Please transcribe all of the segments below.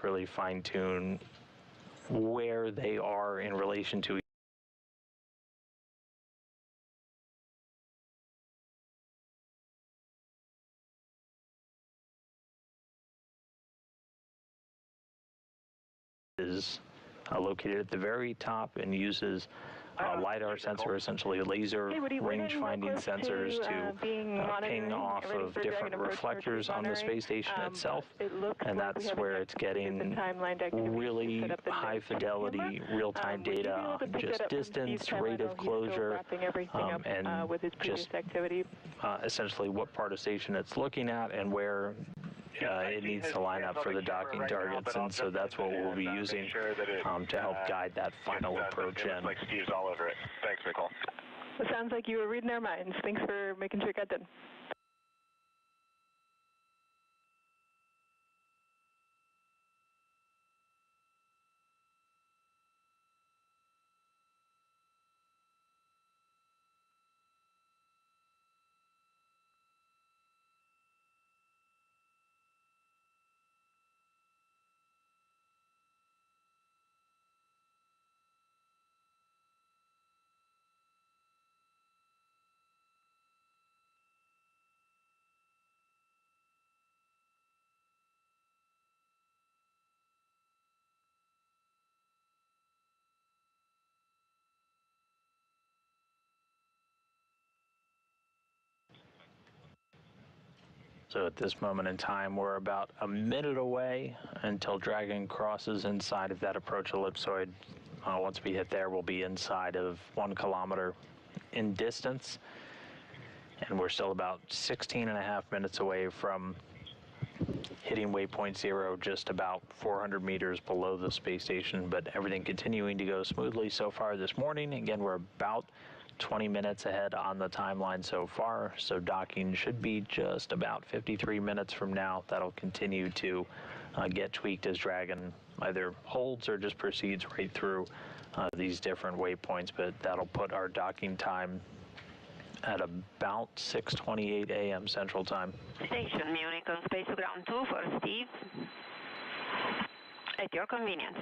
really fine-tune where they are in relation to is located at the very top and uses LiDAR sensor, essentially laser range-finding sensors to ping off of different reflectors on the space station itself, and that's where it's getting really high-fidelity, real-time data on just distance, rate of closure, and just essentially what part of station it's looking at and where it needs to line up for the docking targets, and so that's what we'll be using to help guide that final approach in. Like Steve's all over it. Thanks, Nicole. It sounds like you were reading our minds. Thanks for making sure it got done. So at this moment in time, we're about a minute away until Dragon crosses inside of that approach ellipsoid. Once we hit there, we'll be inside of 1 kilometer in distance. And we're still about 16.5 minutes away from hitting waypoint 0, just about 400 meters below the space station, but everything continuing to go smoothly so far this morning. Again, we're about 20 minutes ahead on the timeline so far, so docking should be just about 53 minutes from now. That'll continue to get tweaked as Dragon either holds or just proceeds right through these different waypoints, but that'll put our docking time at about 6:28 a.m. Central Time. Station Munich on Space to Ground 2 for Steve. At your convenience.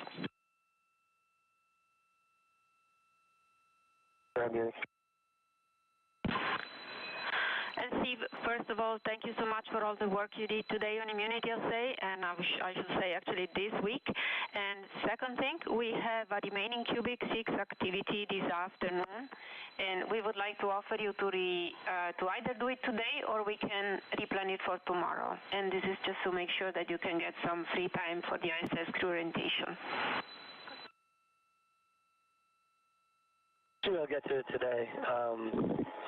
And Steve, first of all, thank you so much for all the work you did today on immunity assay, and I should say actually this week. And second thing, we have a remaining cubic 6 activity this afternoon, and we would like to offer you to either do it today or we can replan it for tomorrow. And this is just to make sure that you can get some free time for the ISS crew orientation. I'll get to it today.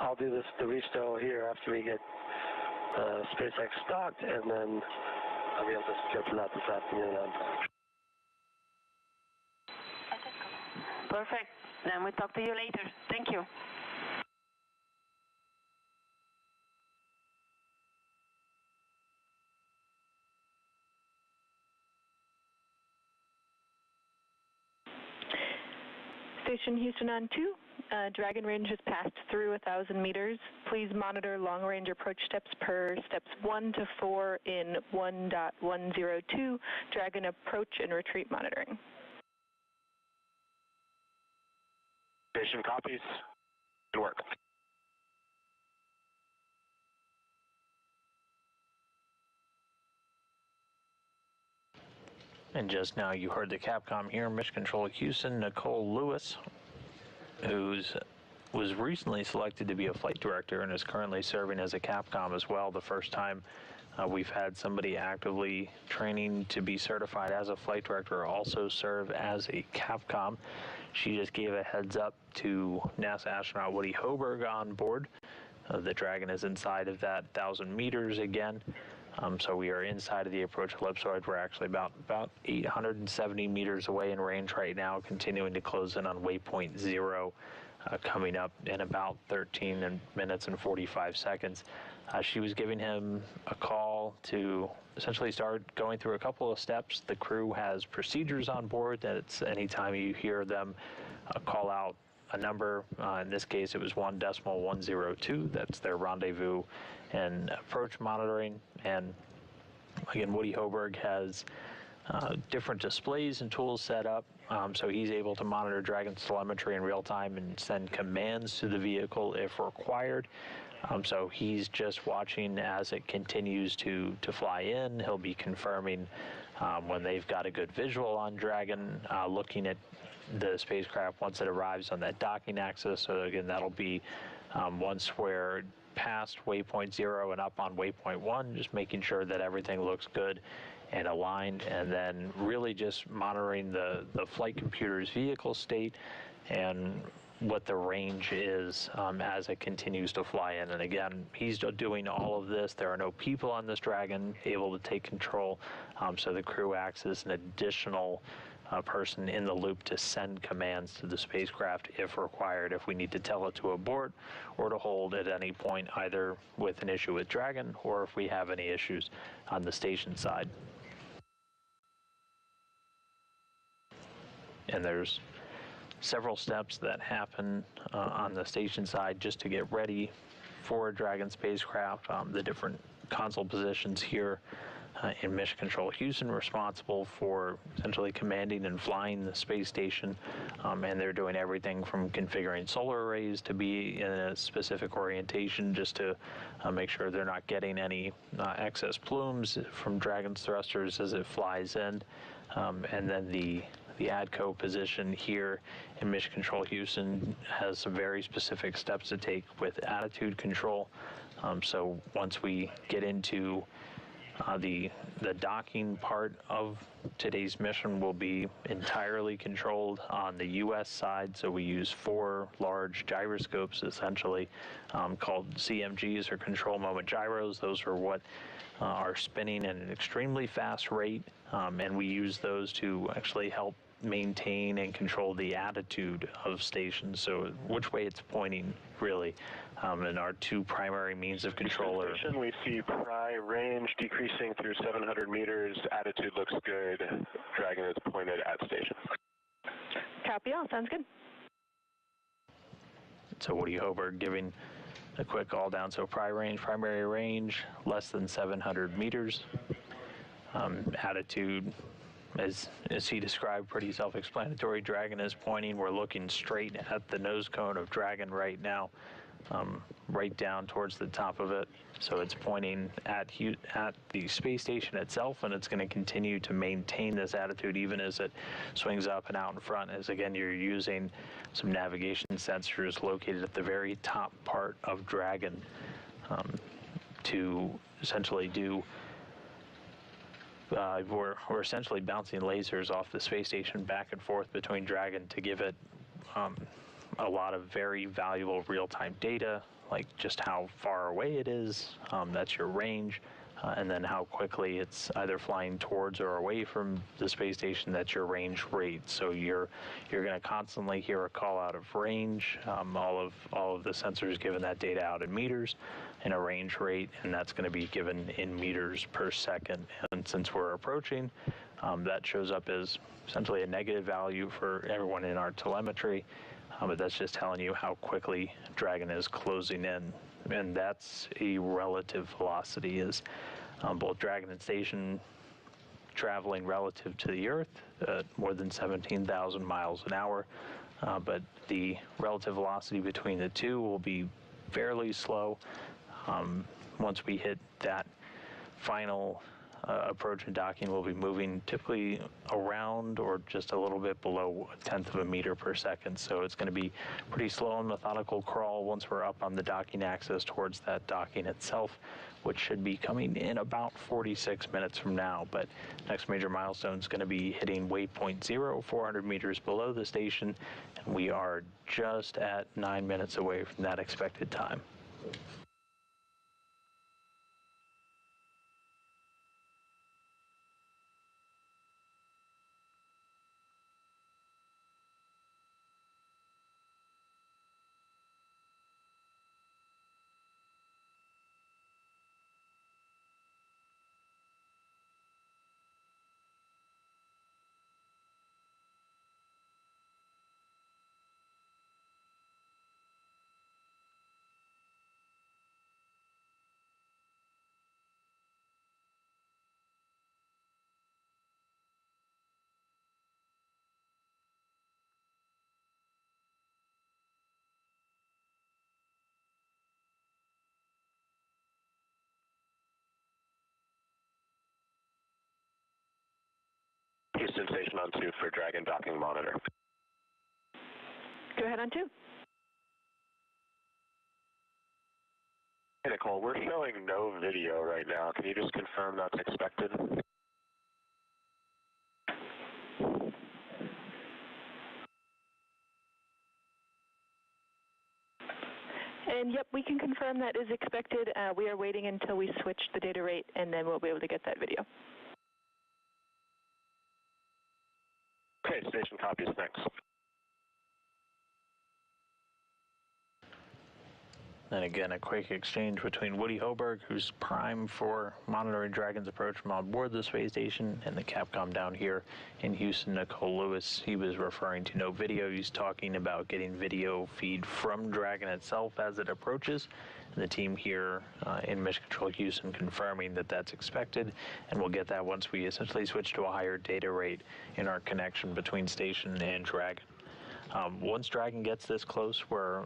I'll do the restow here after we get SpaceX docked, and then I'll be able to schedule that this afternoon. Perfect. Then we'll talk to you later. Thank you. Station Houston on 2. Dragon range has passed through 1,000 meters. Please monitor long-range approach steps per steps 1 to 4 in 1.102. Dragon approach and retreat monitoring. Station copies. Good work. And just now you heard the Capcom here, Mission Control Houston, Nicole Lewis, who was recently selected to be a flight director and is currently serving as a Capcom as well. The first time we've had somebody actively training to be certified as a flight director also serve as a Capcom. She just gave a heads up to NASA astronaut Woody Hoberg on board. The Dragon is inside of that 1,000 meters again. So we are inside of the approach ellipsoid. We're actually about 870 meters away in range right now, continuing to close in on waypoint 0, coming up in about 13 minutes and 45 seconds. She was giving him a call to essentially start going through a couple of steps. The crew has procedures on board that it's anytime you hear them call out a number, in this case it was 1.102, that's their rendezvous and approach monitoring. And again, Woody Hoberg has different displays and tools set up, so he's able to monitor Dragon's telemetry in real time and send commands to the vehicle if required. So he's just watching as it continues to fly in. He'll be confirming when they've got a good visual on Dragon, looking at the spacecraft once it arrives on that docking axis. So again, that'll be once we're past waypoint 0 and up on waypoint 1, just making sure that everything looks good and aligned, and then really just monitoring the flight computer's vehicle state and what the range is as it continues to fly in. And again, he's doing all of this. There are no people on this Dragon able to take control, so the crew acts as an additional person in the loop to send commands to the spacecraft if required, if we need to tell it to abort or to hold at any point, either with an issue with Dragon or if we have any issues on the station side. And there's several steps that happen on the station side just to get ready for a Dragon spacecraft. The different console positions here in Mission Control Houston responsible for essentially commanding and flying the space station, and they're doing everything from configuring solar arrays to be in a specific orientation just to make sure they're not getting any excess plumes from Dragon's thrusters as it flies in, and then the ADCO position here in Mission Control Houston has some very specific steps to take with attitude control. So once we get into the docking part of today's mission will be entirely controlled on the U.S. side. So we use 4 large gyroscopes, essentially called CMGs, or control moment gyros. Those are what are spinning at an extremely fast rate, and we use those to actually help maintain and control the attitude of stations, so which way it's pointing, really. And our 2 primary means of control are... We see pry range decreasing through 700 meters. Attitude looks good. Dragon is pointed at station. Copy all. Sounds good. So Woody Hoberg giving a quick all down. So primary range, less than 700 meters. Attitude, as he described, pretty self-explanatory. Dragon is pointing. We're looking straight at the nose cone of Dragon right now, right down towards the top of it. So it's pointing at the space station itself, and it's going to continue to maintain this attitude even as it swings up and out in front. As again, you're using some navigation sensors located at the very top part of Dragon to essentially do. We're essentially bouncing lasers off the space station back and forth between Dragon to give it a lot of very valuable real-time data, like just how far away it is, that's your range, and then how quickly it's either flying towards or away from the space station, that's your range rate. So you're going to constantly hear a call out of range. All of the sensors giving that data out in meters and a range rate, and that's going to be given in meters per second. And since we're approaching, that shows up as essentially a negative value for everyone in our telemetry, but that's just telling you how quickly Dragon is closing in. And that's a relative velocity, is both Dragon and station traveling relative to the Earth at more than 17,000 miles an hour, but the relative velocity between the two will be fairly slow. Once we hit that final approach and docking, we'll be moving typically around or just a little bit below 1/10 of a meter per second. So it's going to be pretty slow and methodical crawl once we're up on the docking axis towards that docking itself, which should be coming in about 46 minutes from now. But next major milestone is going to be hitting waypoint 0, 400 meters below the station, and we are just at 9 minutes away from that expected time. Houston Station on 2 for Dragon docking monitor. Go ahead on 2. Hey, Nicole, we're showing no video right now. Can you just confirm that's expected? And yep, we can confirm that is expected. We are waiting until we switch the data rate, and then we'll be able to get that video. Okay, station copies, thanks. And again, a quick exchange between Woody Hoberg, who's prime for monitoring Dragon's approach from on board the space station, and the Capcom down here in Houston, Nicole Lewis. He was referring to no video. He's talking about getting video feed from Dragon itself as it approaches. And the team here in Mission Control Houston confirming that that's expected, and we'll get that once we essentially switch to a higher data rate in our connection between station and Dragon. Once Dragon gets this close, we're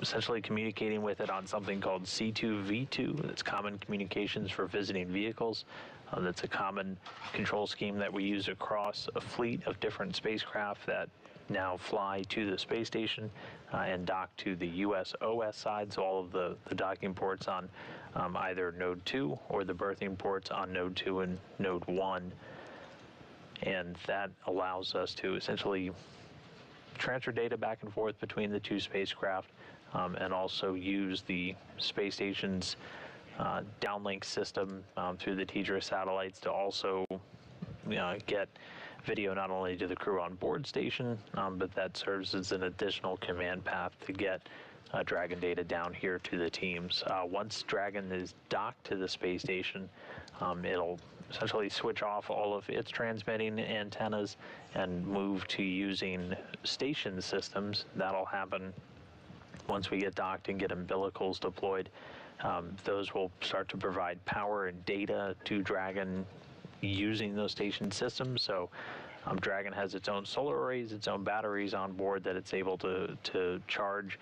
essentially communicating with it on something called C2V2. That's common communications for visiting vehicles. That's a common control scheme that we use across a fleet of different spacecraft that now fly to the space station and dock to the US OS side. So all of the docking ports on either Node 2 or the berthing ports on Node 2 and Node 1. And that allows us to essentially transfer data back and forth between the two spacecraft, and also use the space station's downlink system through the TDRS satellites to also get video not only to the crew on board station, but that serves as an additional command path to get Dragon data down here to the teams. Once Dragon is docked to the space station, it'll essentially switch off all of its transmitting antennas and move to using station systems. That'll happen once we get docked and get umbilicals deployed. Those will start to provide power and data to Dragon using those station systems. So Dragon has its own solar arrays, its own batteries on board that it's able to charge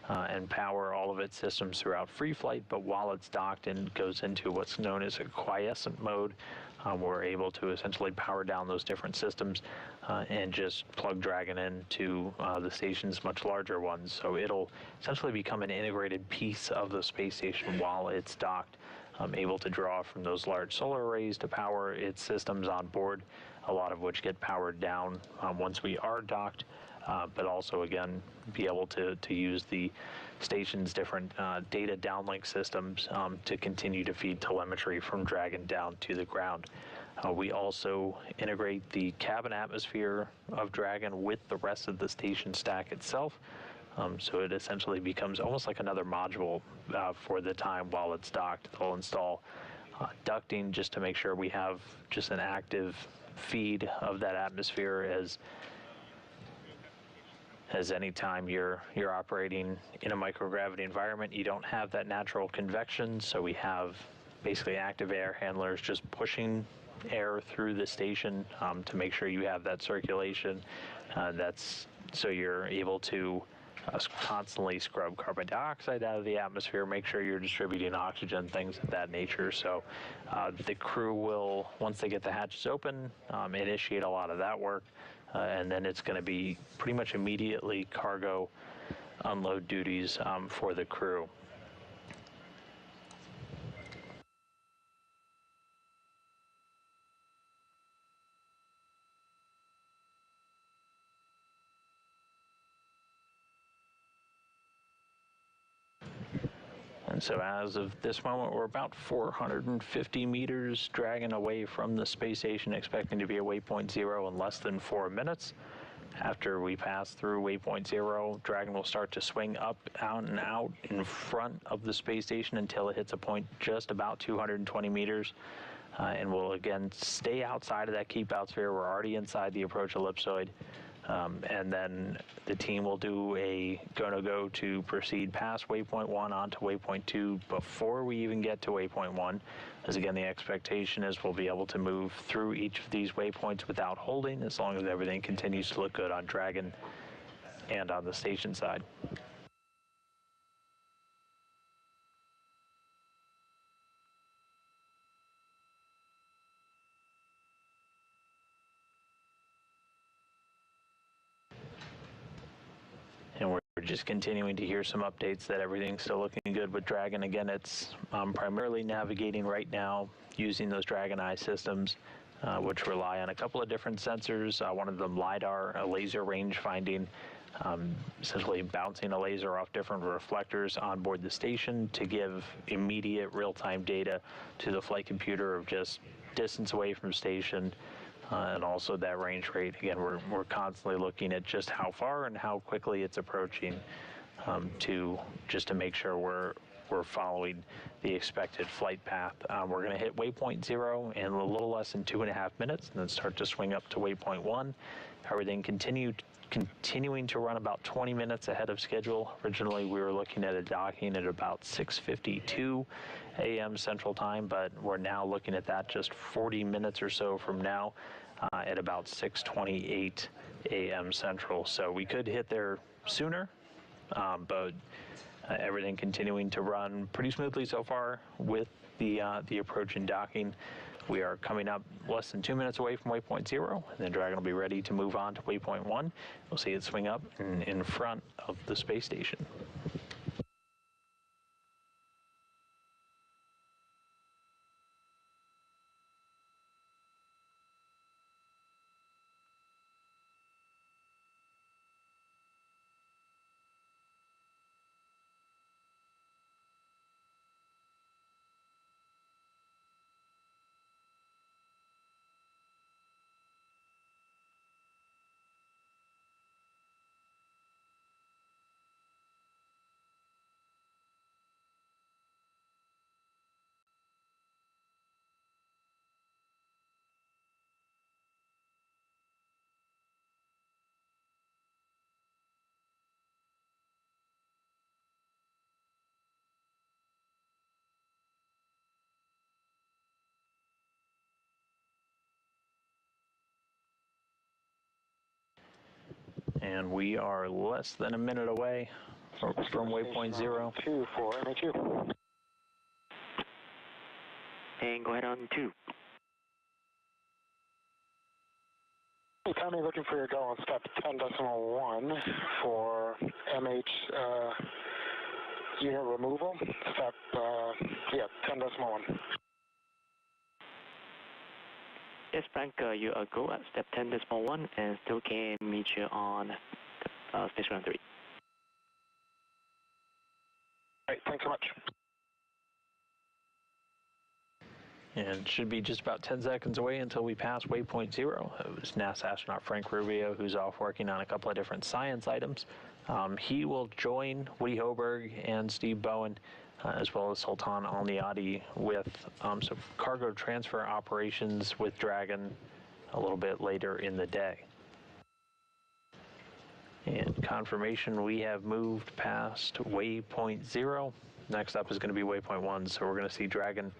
and power all of its systems throughout free flight. But while it's docked and goes into what's known as a quiescent mode, we're able to essentially power down those different systems and just plug Dragon into the station's much larger ones. So it'll essentially become an integrated piece of the space station while it's docked, able to draw from those large solar arrays to power its systems on board, a lot of which get powered down once we are docked, but also, again, be able to use the station's different data downlink systems to continue to feed telemetry from Dragon down to the ground. We also integrate the cabin atmosphere of Dragon with the rest of the station stack itself. So it essentially becomes almost like another module for the time while it's docked. They'll install ducting just to make sure we have just an active feed of that atmosphere as any time you're operating in a microgravity environment, you don't have that natural convection. So we have basically active air handlers just pushing air through the station to make sure you have that circulation. That's so you're able to constantly scrub carbon dioxide out of the atmosphere, make sure you're distributing oxygen, things of that nature. So the crew will, once they get the hatches open, initiate a lot of that work, and then it's going to be pretty much immediately cargo unload duties for the crew. And so as of this moment, we're about 450 meters Dragon away from the space station, expecting to be at waypoint 0 in less than 4 minutes. After we pass through waypoint 0, Dragon will start to swing up, out, and out in front of the space station until it hits a point just about 220 meters. And we'll again stay outside of that keep out sphere. We're already inside the approach ellipsoid. And then the team will do a go-no-go to proceed past waypoint 1 onto waypoint 2 before we even get to waypoint 1. As again, the expectation is we'll be able to move through each of these waypoints without holding, as long as everything continues to look good on Dragon and on the station side. just continuing to hear some updates that everything's still looking good with Dragon. Again, it's primarily navigating right now using those Dragon Eye systems, which rely on a couple of different sensors. One of them LiDAR, a laser range finding, essentially bouncing a laser off different reflectors on board the station to give immediate real-time data to the flight computer of just distance away from station, and also that range rate. Again, we're constantly looking at just how far and how quickly it's approaching, to make sure we're following the expected flight path. We're going to hit waypoint 0 in a little less than 2.5 minutes, and then start to swing up to waypoint 1. Everything continuing to run about 20 minutes ahead of schedule. Originally, we were looking at a docking at about 6:52 a.m. Central Time, but we're now looking at that just 40 minutes or so from now, at about 6:28 a.m. Central. So we could hit there sooner, but everything continuing to run pretty smoothly so far with the approach and docking. We are coming up less than 2 minutes away from waypoint 0, and then Dragon will be ready to move on to waypoint 1. We'll see it swing up in front of the space station. And we are less than a minute away from waypoint 0. 2 for MHU. And go ahead on 2. Hey, Tommy, looking for your go on step 10.1 for MH unit removal. Step, 10.1. Yes, Frank, you are go at step 10.1 and still can meet you on stage 3. All right, thanks so much. And should be just about 10 seconds away until we pass waypoint 0. It was NASA astronaut Frank Rubio, who's off working on a couple of different science items. He will join Woody Hoberg and Steve Bowen, as well as Sultan Al-Niadi, with some cargo transfer operations with Dragon a little bit later in the day. And confirmation, we have moved past waypoint 0. Next up is going to be waypoint 1, so we're going to see Dragon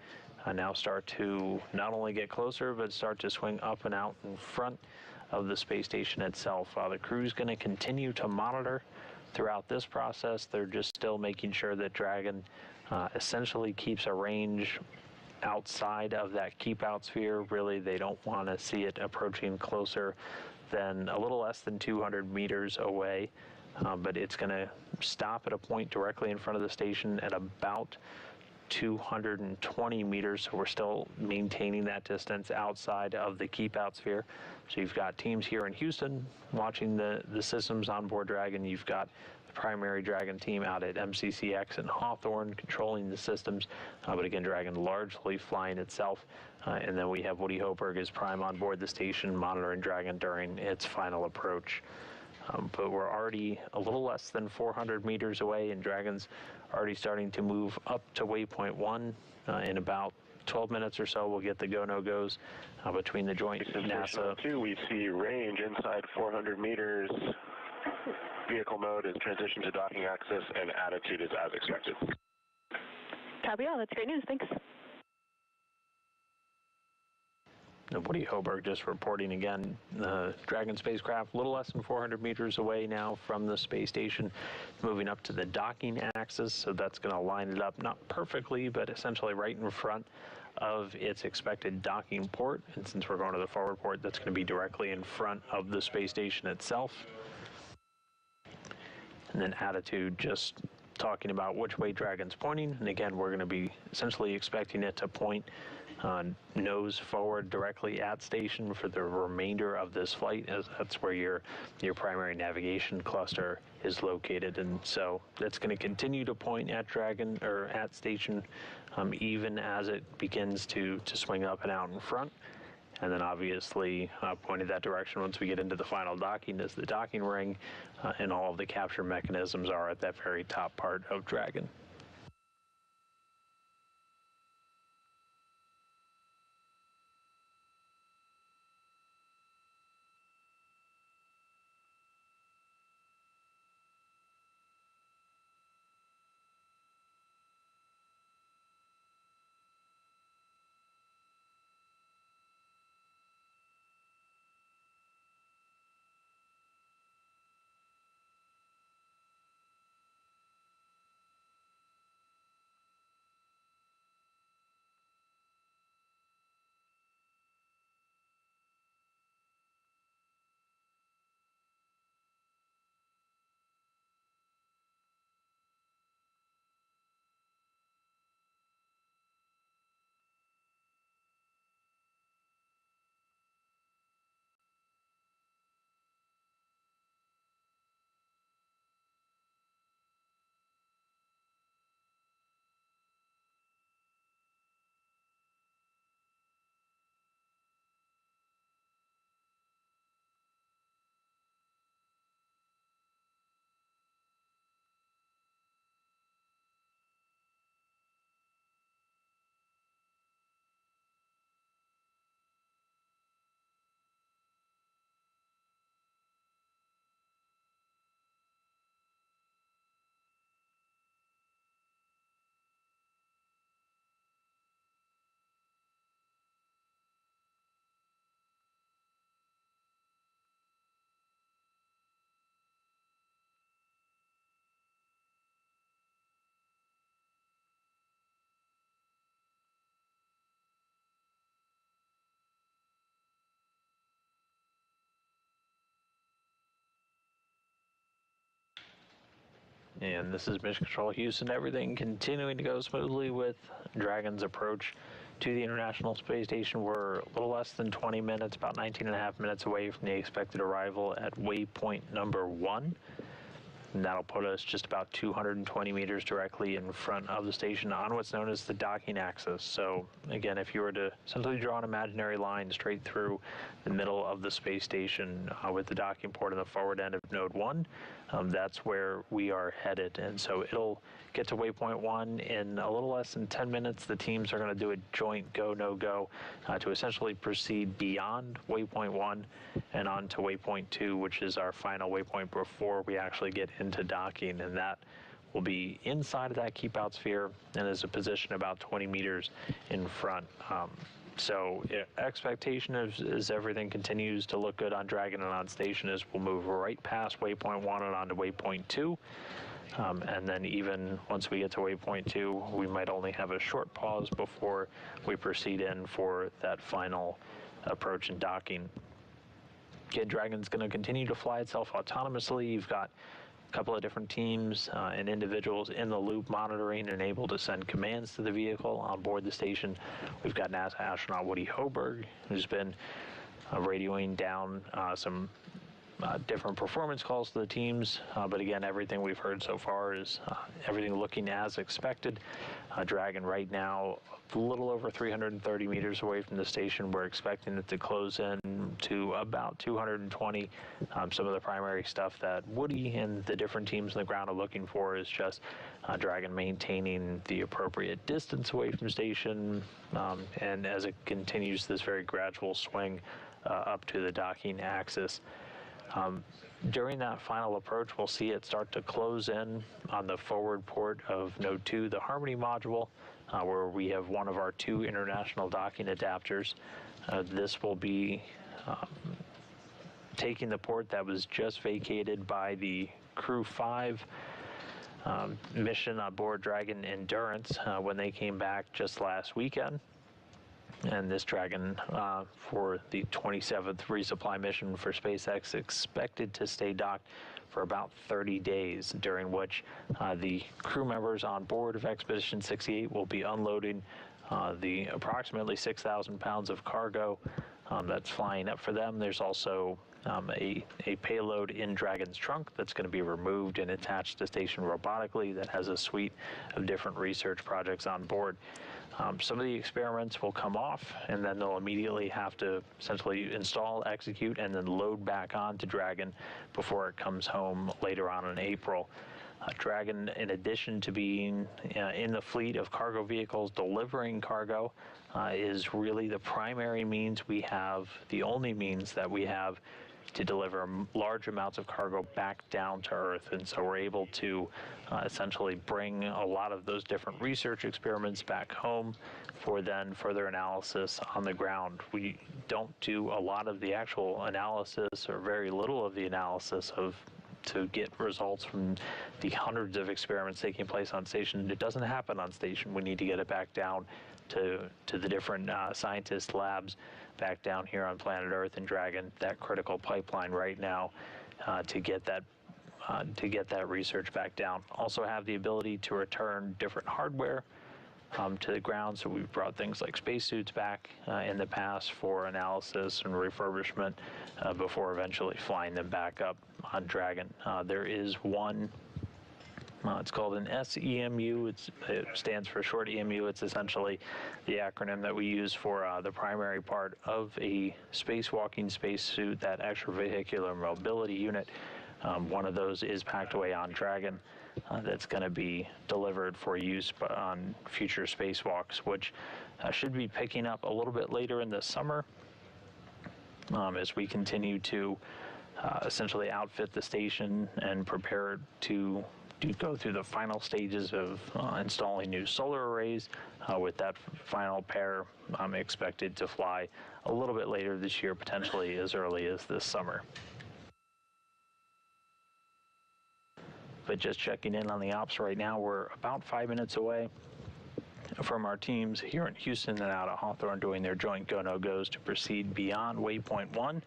now start to not only get closer, but start to swing up and out in front of the space station itself. The crew's going to continue to monitor throughout this process. They're just still making sure that Dragon essentially keeps a range outside of that keep out sphere. Really, they don't want to see it approaching closer than a little less than 200 meters away, but it's going to stop at a point directly in front of the station at about 220 meters, so we're still maintaining that distance outside of the keep out sphere. So you've got teams here in Houston watching the systems on board Dragon. You've got the primary Dragon team out at MCCX and Hawthorne controlling the systems, but again, Dragon largely flying itself. And then we have Woody Hoberg as prime on board the station, monitoring Dragon during its final approach. But we're already a little less than 400 meters away, and Dragon's already starting to move up to waypoint 1. In about 12 minutes or so, we'll get the go-no-goes between the joint NASA. 2, we see range inside 400 meters. Vehicle mode is transition to docking access, and attitude is as expected. Copy all. That's great news. Thanks. Woody Hoberg just reporting again. The Dragon spacecraft a little less than 400 meters away now from the space station, moving up to the docking axis, so that's going to line it up, not perfectly, but essentially right in front of its expected docking port. And since we're going to the forward port, that's going to be directly in front of the space station itself. and then attitude just talking about which way Dragon's pointing. And again, we're going to be essentially expecting it to point nose forward directly at station for the remainder of this flight, as that's where your primary navigation cluster is located. And so that's going to continue to point at Dragon or at station even as it begins to swing up and out in front. And then obviously pointed that direction once we get into the final docking as the docking ring and all of the capture mechanisms are at that very top part of Dragon. And this is Mission Control Houston. Everything continuing to go smoothly with Dragon's approach to the International Space Station. We're a little less than 20 minutes, about 19 and a half minutes away from the expected arrival at waypoint number 1. And that'll put us just about 220 meters directly in front of the station on what's known as the docking axis. So again, if you were to simply draw an imaginary line straight through the middle of the space station with the docking port on the forward end of node 1, that's where we are headed. And so it'll get to waypoint 1 in a little less than 10 minutes. The teams are going to do a joint go, no go to essentially proceed beyond waypoint 1 and on to waypoint 2, which is our final waypoint before we actually get into docking. And that will be inside of that keep out sphere and is a position about 20 meters in front. So expectation is everything continues to look good on Dragon and on station is we'll move right past waypoint 1 and on to waypoint 2. And then even once we get to waypoint 2, we might only have a short pause before we proceed in for that final approach and docking. Again, Dragon's going to continue to fly itself autonomously. You've got a couple of different teams and individuals in the loop monitoring and able to send commands to the vehicle on board the station. We've got NASA astronaut Woody Hoberg, who's been radioing down some different performance calls to the teams, but again, everything we've heard so far is everything looking as expected. Dragon right now a little over 330 meters away from the station. We're expecting it to close in to about 220. Some of the primary stuff that Woody and the different teams on the ground are looking for is just Dragon maintaining the appropriate distance away from station, and as it continues this very gradual swing up to the docking axis. During that final approach, we'll see it start to close in on the forward port of Node 2, the Harmony module, where we have one of our 2 international docking adapters. This will be taking the port that was just vacated by the Crew 5 mission on board Dragon Endurance when they came back just last weekend. And this Dragon, for the 27th resupply mission for SpaceX, expected to stay docked for about 30 days, during which the crew members on board of Expedition 68 will be unloading the approximately 6,000 pounds of cargo that's flying up for them. There's also a payload in Dragon's trunk that's going to be removed and attached to station robotically that has a suite of different research projects on board. Some of the experiments will come off, and then they'll immediately have to essentially install, execute, and then load back onto Dragon before it comes home later on in April. Dragon, in addition to being in the fleet of cargo vehicles delivering cargo, is really the primary means we have, the only means that we have to deliver large amounts of cargo back down to Earth. And so we're able to essentially bring a lot of those different research experiments back home for then further analysis on the ground. We don't do a lot of the actual analysis, or very little of the analysis to get results from the hundreds of experiments taking place on station. It doesn't happen on station. We need to get it back down to the different scientist labs back down here on planet Earth and Dragon, that critical pipeline right now to get that research back down. Also have the ability to return different hardware to the ground. So we've brought things like spacesuits back in the past for analysis and refurbishment before eventually flying them back up on Dragon. There is one, it's called an SEMU. It stands for short EMU. It's essentially the acronym that we use for the primary part of a spacewalking spacesuit, that extravehicular mobility unit. One of those is packed away on Dragon. That's going to be delivered for use on future spacewalks, which should be picking up a little bit later in the summer as we continue to essentially outfit the station and prepare to go through the final stages of installing new solar arrays, with that final pair expected to fly a little bit later this year, potentially as early as this summer. But just checking in on the ops right now, we're about 5 minutes away from our teams here in Houston and out at Hawthorne doing their joint go-no-goes to proceed beyond Waypoint 1,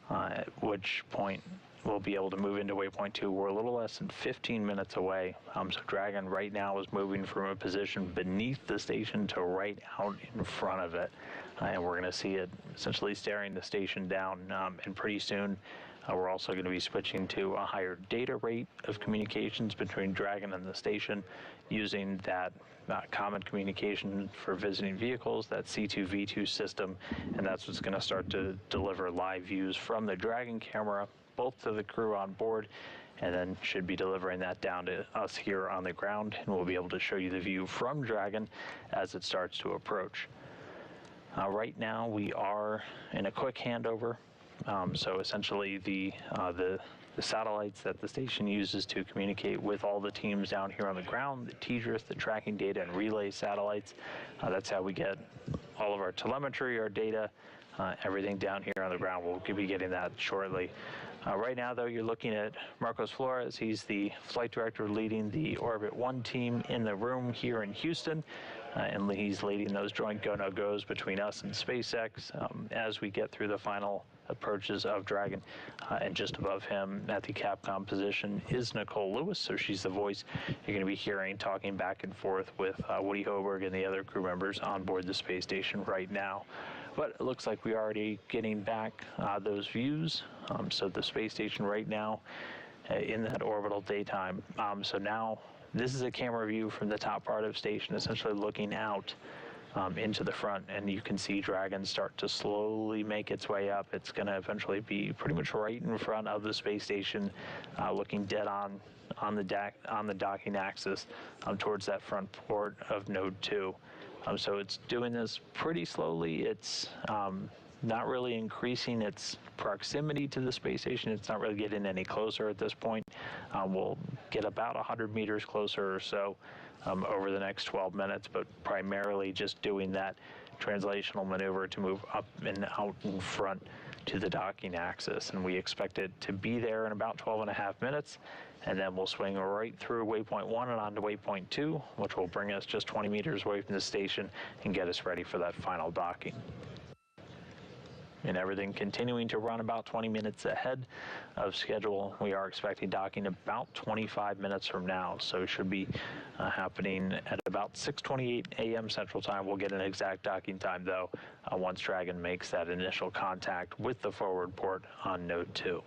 at which point we'll be able to move into Waypoint 2. We're a little less than 15 minutes away. So Dragon right now is moving from a position beneath the station to right out in front of it. And we're going to see it essentially staring the station down. And pretty soon, we're also going to be switching to a higher data rate of communications between Dragon and the station, using that common communication for visiting vehicles, that C2V2 system, and that's what's going to start to deliver live views from the Dragon camera, both to the crew on board, and then should be delivering that down to us here on the ground, and we'll be able to show you the view from Dragon as it starts to approach. Right now, we are in a quick handover. So essentially, the satellites that the station uses to communicate with all the teams down here on the ground, the TDRS, the tracking data, and relay satellites, that's how we get all of our telemetry, our data, everything down here on the ground. We'll be getting that shortly. Right now, though, you're looking at Marcos Flores. He's the flight director leading the Orbit 1 team in the room here in Houston, and he's leading those joint go-no-goes between us and SpaceX as we get through the final approaches of Dragon. And just above him at the Capcom position is Nicole Lewis, so she's the voice you're going to be hearing talking back and forth with Woody Hoberg and the other crew members on board the space station right now. But it looks like we're already getting back those views. So the space station right now in that orbital daytime. So now this is a camera view from the top part of station, essentially looking out into the front, and you can see Dragon start to slowly make its way up. It's going to eventually be pretty much right in front of the space station, looking dead on the docking axis towards that front port of Node 2. So it's doing this pretty slowly. It's not really increasing its proximity to the space station. It's not really getting any closer at this point. We'll get about 100 meters closer or so over the next 12 minutes, but primarily just doing that translational maneuver to move up and out in front to the docking axis. And we expect it to be there in about 12 and a half minutes, and then we'll swing right through waypoint 1 and onto waypoint 2, which will bring us just 20 meters away from the station and get us ready for that final docking. And everything continuing to run about 20 minutes ahead of schedule. We are expecting docking about 25 minutes from now, so it should be happening at about 6:28 a.m. Central Time. We'll get an exact docking time, though, once Dragon makes that initial contact with the forward port on node 2.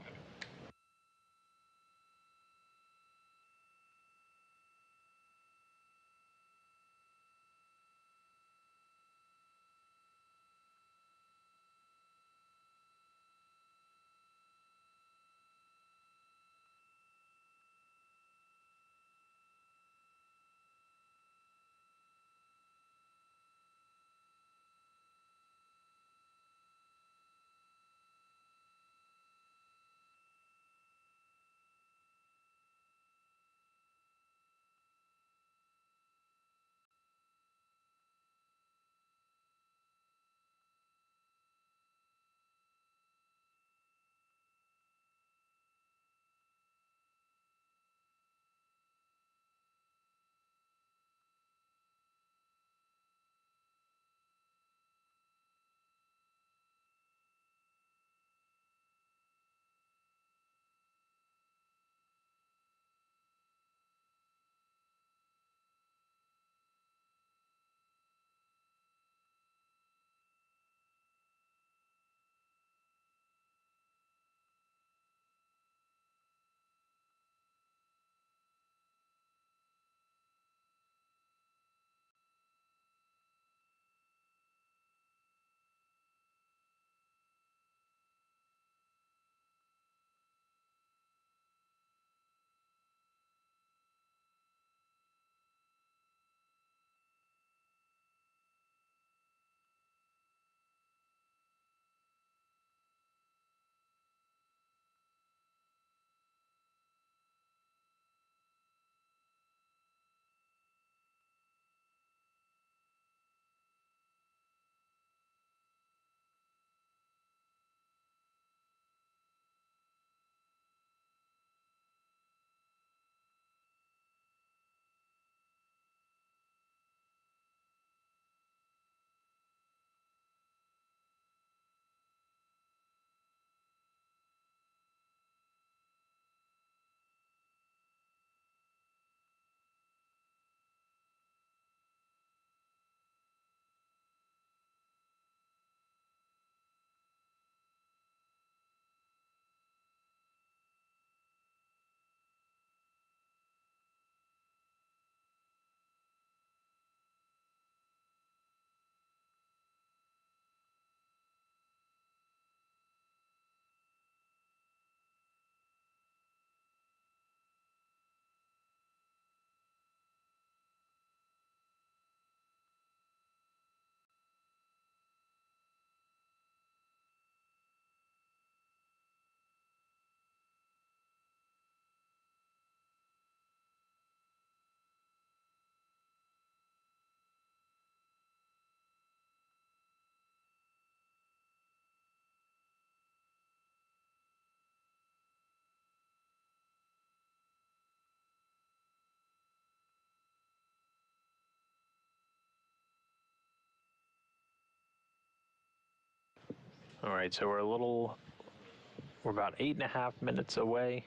All right, so we're about 8.5 minutes away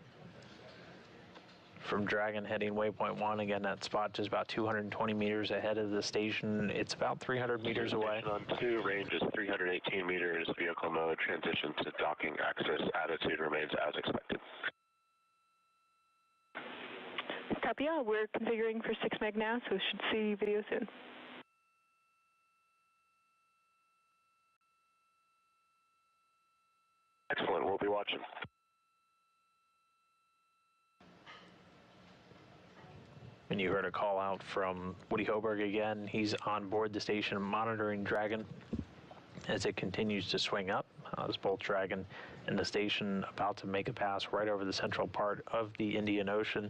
from Dragon heading waypoint 1. Again, that spot is about 220 meters ahead of the station. It's about 300 meters away. On 2, range is 318 meters, vehicle mode, transition to docking access, attitude remains as expected. Copy all. We're configuring for 6 meg now, so should see video soon. Excellent, we'll be watching. And you heard a call out from Woody Hoberg again. He's on board the station monitoring Dragon as it continues to swing up. As both Dragon and the station about to make a pass right over the central part of the Indian Ocean.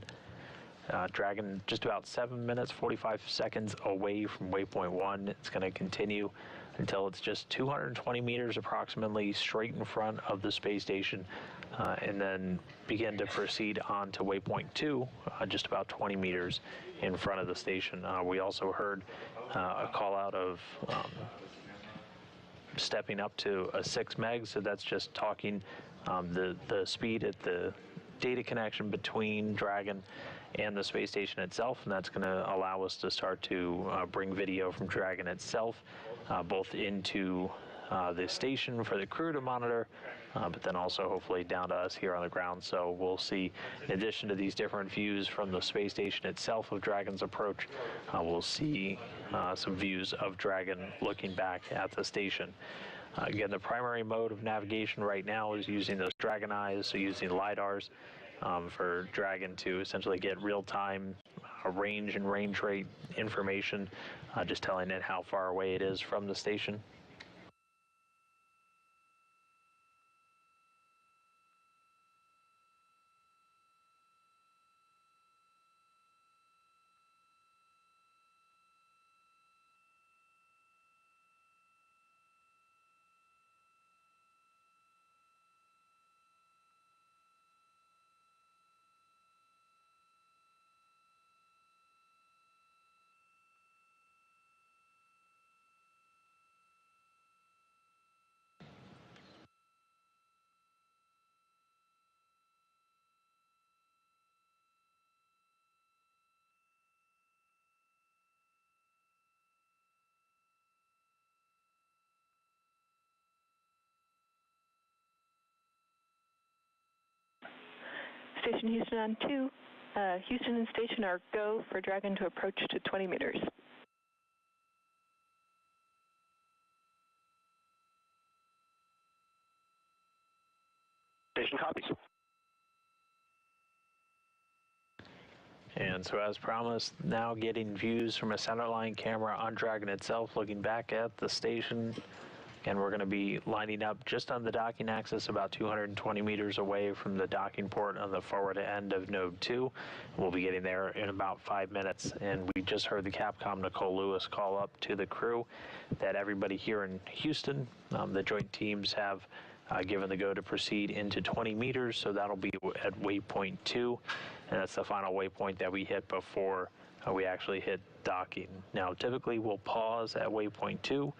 Dragon just about 7 minutes, 45 seconds away from waypoint 1. It's going to continue until it's just 220 meters approximately straight in front of the space station and then begin to proceed on to waypoint 2, just about 20 meters in front of the station. We also heard a call out of stepping up to a 6 meg, so that's just talking the speed at the data connection between Dragon and the space station itself, and that's going to allow us to start to bring video from Dragon itself both into the station for the crew to monitor, but then also hopefully down to us here on the ground. So we'll see, in addition to these different views from the space station itself of Dragon's approach, we'll see some views of Dragon looking back at the station. Again, the primary mode of navigation right now is using those Dragon eyes, so using LiDARs for Dragon to essentially get real-time range and range rate information, just telling it how far away it is from the station. Station Houston on 2. Houston and station are go for Dragon to approach to 20 meters. Station copies. And so as promised, now getting views from a centerline camera on Dragon itself, looking back at the station. Again, we're going to be lining up just on the docking axis, about 220 meters away from the docking port on the forward end of Node 2. We'll be getting there in about 5 minutes. And we just heard the Capcom Nicole Lewis call up to the crew that everybody here in Houston, the joint teams have given the go to proceed into 20 meters. So that'll be at waypoint 2. And that's the final waypoint that we hit before we actually hit docking. Now, typically we'll pause at waypoint 2.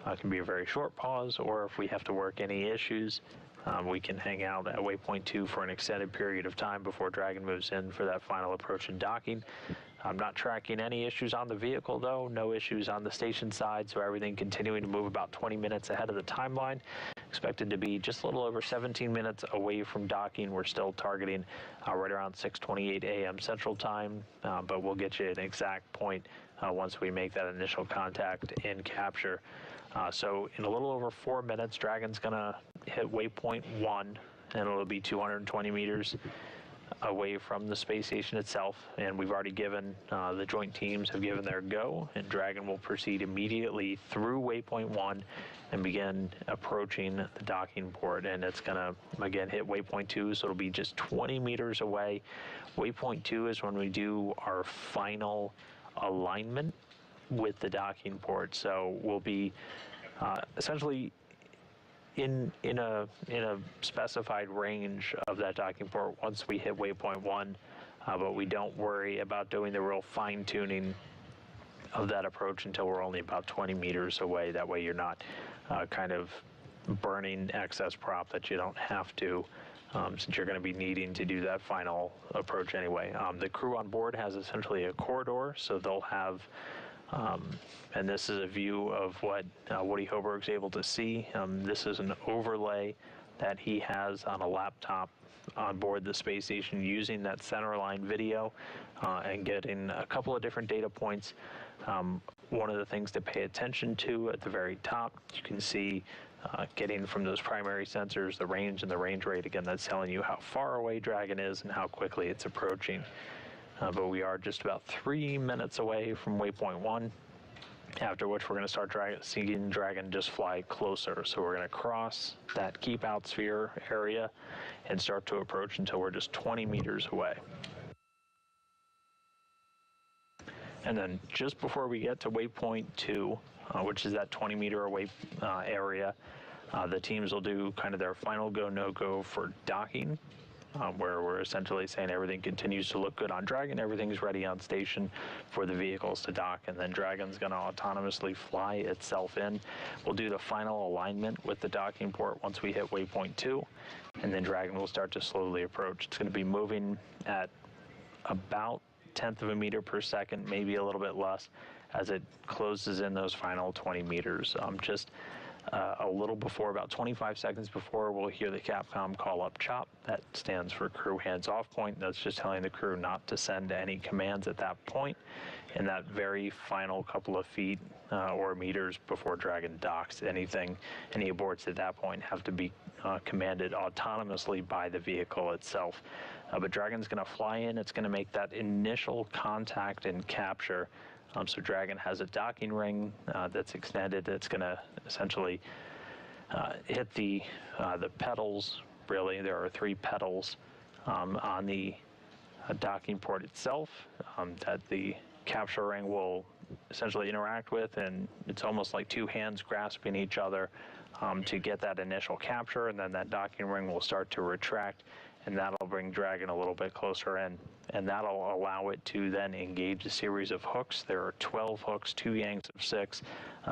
It can be a very short pause, or if we have to work any issues, we can hang out at waypoint 2 for an extended period of time before Dragon moves in for that final approach and docking. I'm not tracking any issues on the vehicle, though. No issues on the station side, so everything continuing to move about 20 minutes ahead of the timeline. Expected to be just a little over 17 minutes away from docking. We're still targeting right around 6:28 a.m. Central Time, but we'll get you an exact point once we make that initial contact and capture. So in a little over 4 minutes, Dragon's going to hit waypoint 1, and it'll be 220 meters away from the space station itself. And we've already given, the joint teams have given their go, and Dragon will proceed immediately through waypoint 1 and begin approaching the docking port. And it's going to, again, hit waypoint 2, so it'll be just 20 meters away. Waypoint 2 is when we do our final alignment with the docking port. So we'll be essentially in a specified range of that docking port once we hit waypoint 1, but we don't worry about doing the real fine tuning of that approach until we're only about 20 meters away. That way you're not kind of burning excess prop that you don't have to, since you're going to be needing to do that final approach anyway. The crew on board has essentially a corridor, so they'll have and this is a view of what Woody Hoburg's able to see. This is an overlay that he has on a laptop on board the space station using that centerline video and getting a couple of different data points. One of the things to pay attention to at the very top, you can see getting from those primary sensors the range and the range rate. Again, that's telling you how far away Dragon is and how quickly it's approaching. But we are just about 3 minutes away from waypoint 1, after which we're going to start seeing Dragon just fly closer. So we're going to cross that keep out sphere area and start to approach until we're just 20 meters away. And then just before we get to waypoint 2, which is that 20 meter away area, The teams will do kind of their final go, no-go for docking, where we're essentially saying everything continues to look good on Dragon, everything's ready on station for the vehicles to dock, and then Dragon's going to autonomously fly itself in. We'll do the final alignment with the docking port once we hit waypoint 2, and then Dragon will start to slowly approach. It's going to be moving at about 1/10 of a meter per second, maybe a little bit less, as it closes in those final 20 meters. A little before, about 25 seconds before, we'll hear the Capcom call up CHOP. That stands for crew hands-off point. That's just telling the crew not to send any commands at that point. In that very final couple of feet or meters before Dragon docks, any aborts at that point have to be commanded autonomously by the vehicle itself. But Dragon's going to fly in. It's going to make that initial contact and capture. So Dragon has a docking ring that's extended. It's going to essentially hit the pedals. Really, there are 3 pedals on the docking port itself that the capture ring will essentially interact with, and it's almost like 2 hands grasping each other to get that initial capture, and then that docking ring will start to retract, and that'll bring Dragon a little bit closer in, and that'll allow it to then engage a series of hooks. There are 12 hooks, 2 yanks of 6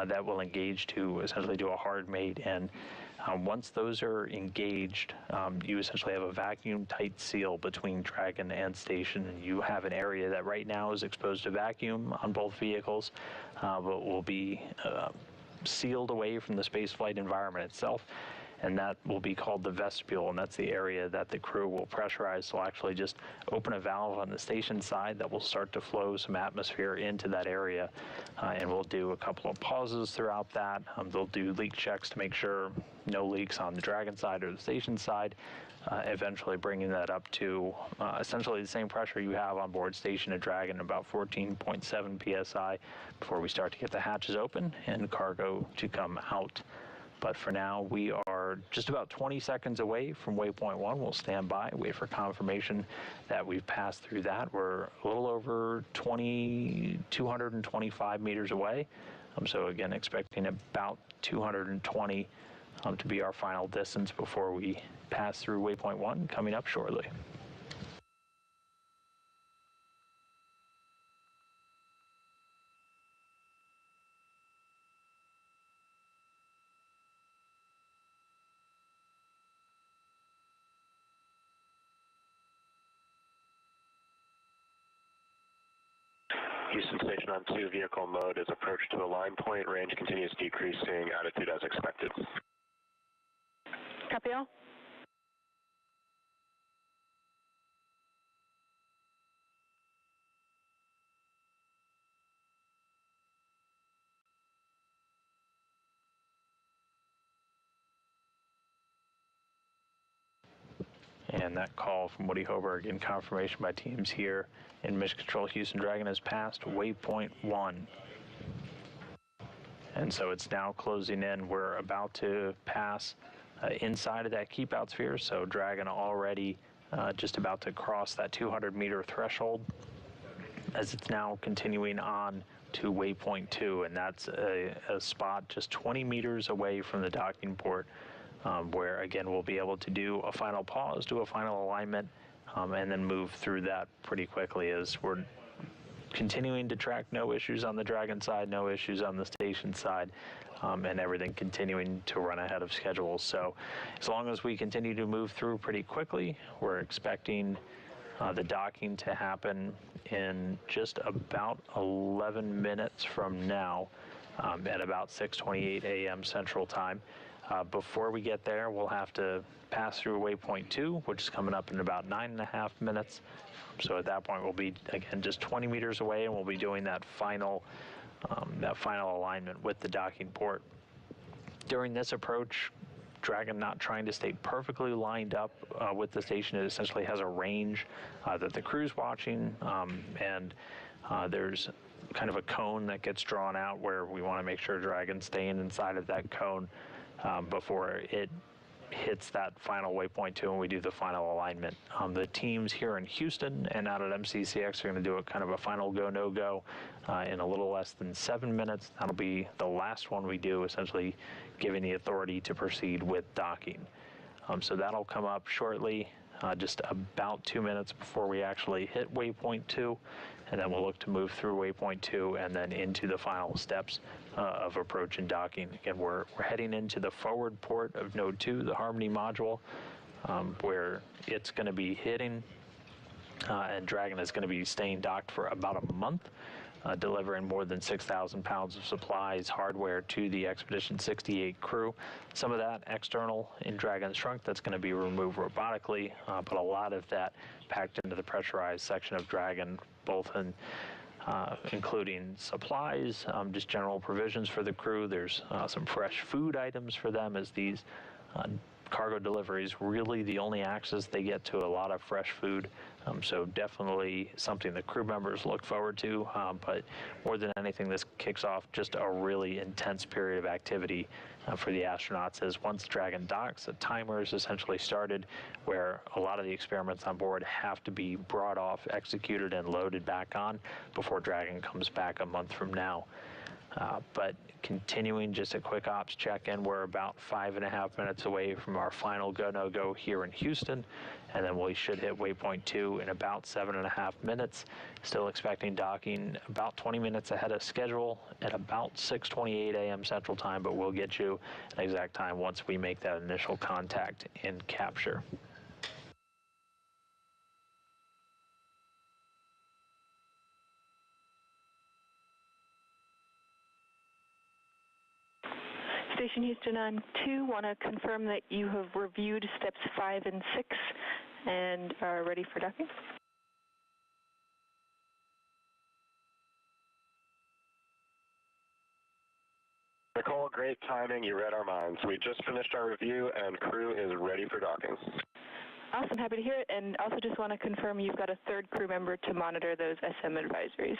that will engage to essentially do a hard mate, and once those are engaged, you essentially have a vacuum-tight seal between Dragon and station, and you have an area that right now is exposed to vacuum on both vehicles, but will be sealed away from the spaceflight environment itself, and that will be called the vestibule, and that's the area that the crew will pressurize. They'll actually just open a valve on the station side that will start to flow some atmosphere into that area, and we'll do a couple of pauses throughout that. They'll do leak checks to make sure no leaks on the Dragon side or the station side, eventually bringing that up to essentially the same pressure you have on board station at Dragon, about 14.7 psi, before we start to get the hatches open and cargo to come out. But for now, we are just about 20 seconds away from waypoint 1. We'll stand by, wait for confirmation that we've passed through that. We're a little over 225 meters away. So again, expecting about 220 to be our final distance before we pass through waypoint 1, coming up shortly. Houston Station on 2, vehicle mode is approach to align point, range continues decreasing, attitude as expected. Copy all. And that call from Woody Hoberg in confirmation by teams here in Mission Control Houston Dragon has passed waypoint 1. And so it's now closing in. We're about to pass inside of that keep out sphere. So Dragon already just about to cross that 200-meter threshold as it's now continuing on to waypoint 2. And that's a spot just 20 meters away from the docking port. Where, again, we'll be able to do a final pause, do a final alignment, and then move through that pretty quickly as we're continuing to track no issues on the Dragon side, no issues on the station side, and everything continuing to run ahead of schedule. So as long as we continue to move through pretty quickly, we're expecting the docking to happen in just about 11 minutes from now at about 6:28 a.m. Central Time. Before we get there, we'll have to pass through waypoint 2, which is coming up in about 9.5 minutes. So at that point, we'll be, again, just 20 meters away, and we'll be doing that final alignment with the docking port. During this approach, Dragon not trying to stay perfectly lined up with the station. It essentially has a range that the crew's watching, and there's kind of a cone that gets drawn out where we want to make sure Dragon's staying inside of that cone before it hits that final waypoint 2 and we do the final alignment. The teams here in Houston and out at MCCX are going to do a kind of a final go, no go in a little less than 7 minutes. That'll be the last one we do, essentially giving the authority to proceed with docking. So that'll come up shortly, just about 2 minutes before we actually hit waypoint 2, and then we'll look to move through waypoint 2 and then into the final steps of approach and docking. Again, we're heading into the forward port of node 2, the Harmony module, where it's going to be hitting, and Dragon is going to be staying docked for about a month, delivering more than 6,000 pounds of supplies, hardware to the Expedition 68 crew. Some of that external in Dragon's trunk that's going to be removed robotically, but a lot of that packed into the pressurized section of Dragon, both in including supplies, just general provisions for the crew. There's some fresh food items for them, as these cargo deliveries really the only access they get to a lot of fresh food. So definitely something the crew members look forward to, but more than anything, this kicks off just a really intense period of activity for the astronauts, as once Dragon docks, a timer is essentially started where a lot of the experiments on board have to be brought off, executed, and loaded back on before Dragon comes back a month from now. But continuing, just a quick ops check-in, we're about 5.5 minutes away from our final go-no-go here in Houston, and then we should hit waypoint 2 in about 7.5 minutes. Still expecting docking about 20 minutes ahead of schedule at about 6:28 a.m. Central Time, but we'll get you an exact time once we make that initial contact and capture. Station Houston on 2, want to confirm that you have reviewed steps 5 and 6 and are ready for docking. Nicole, great timing. You read our minds. We just finished our review, and crew is ready for docking. Awesome, happy to hear it. And also just want to confirm you've got a third crew member to monitor those SM advisories.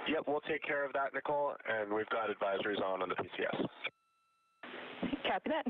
Yep, we'll take care of that, Nicole, and we've got advisories on the PCS. Copy that.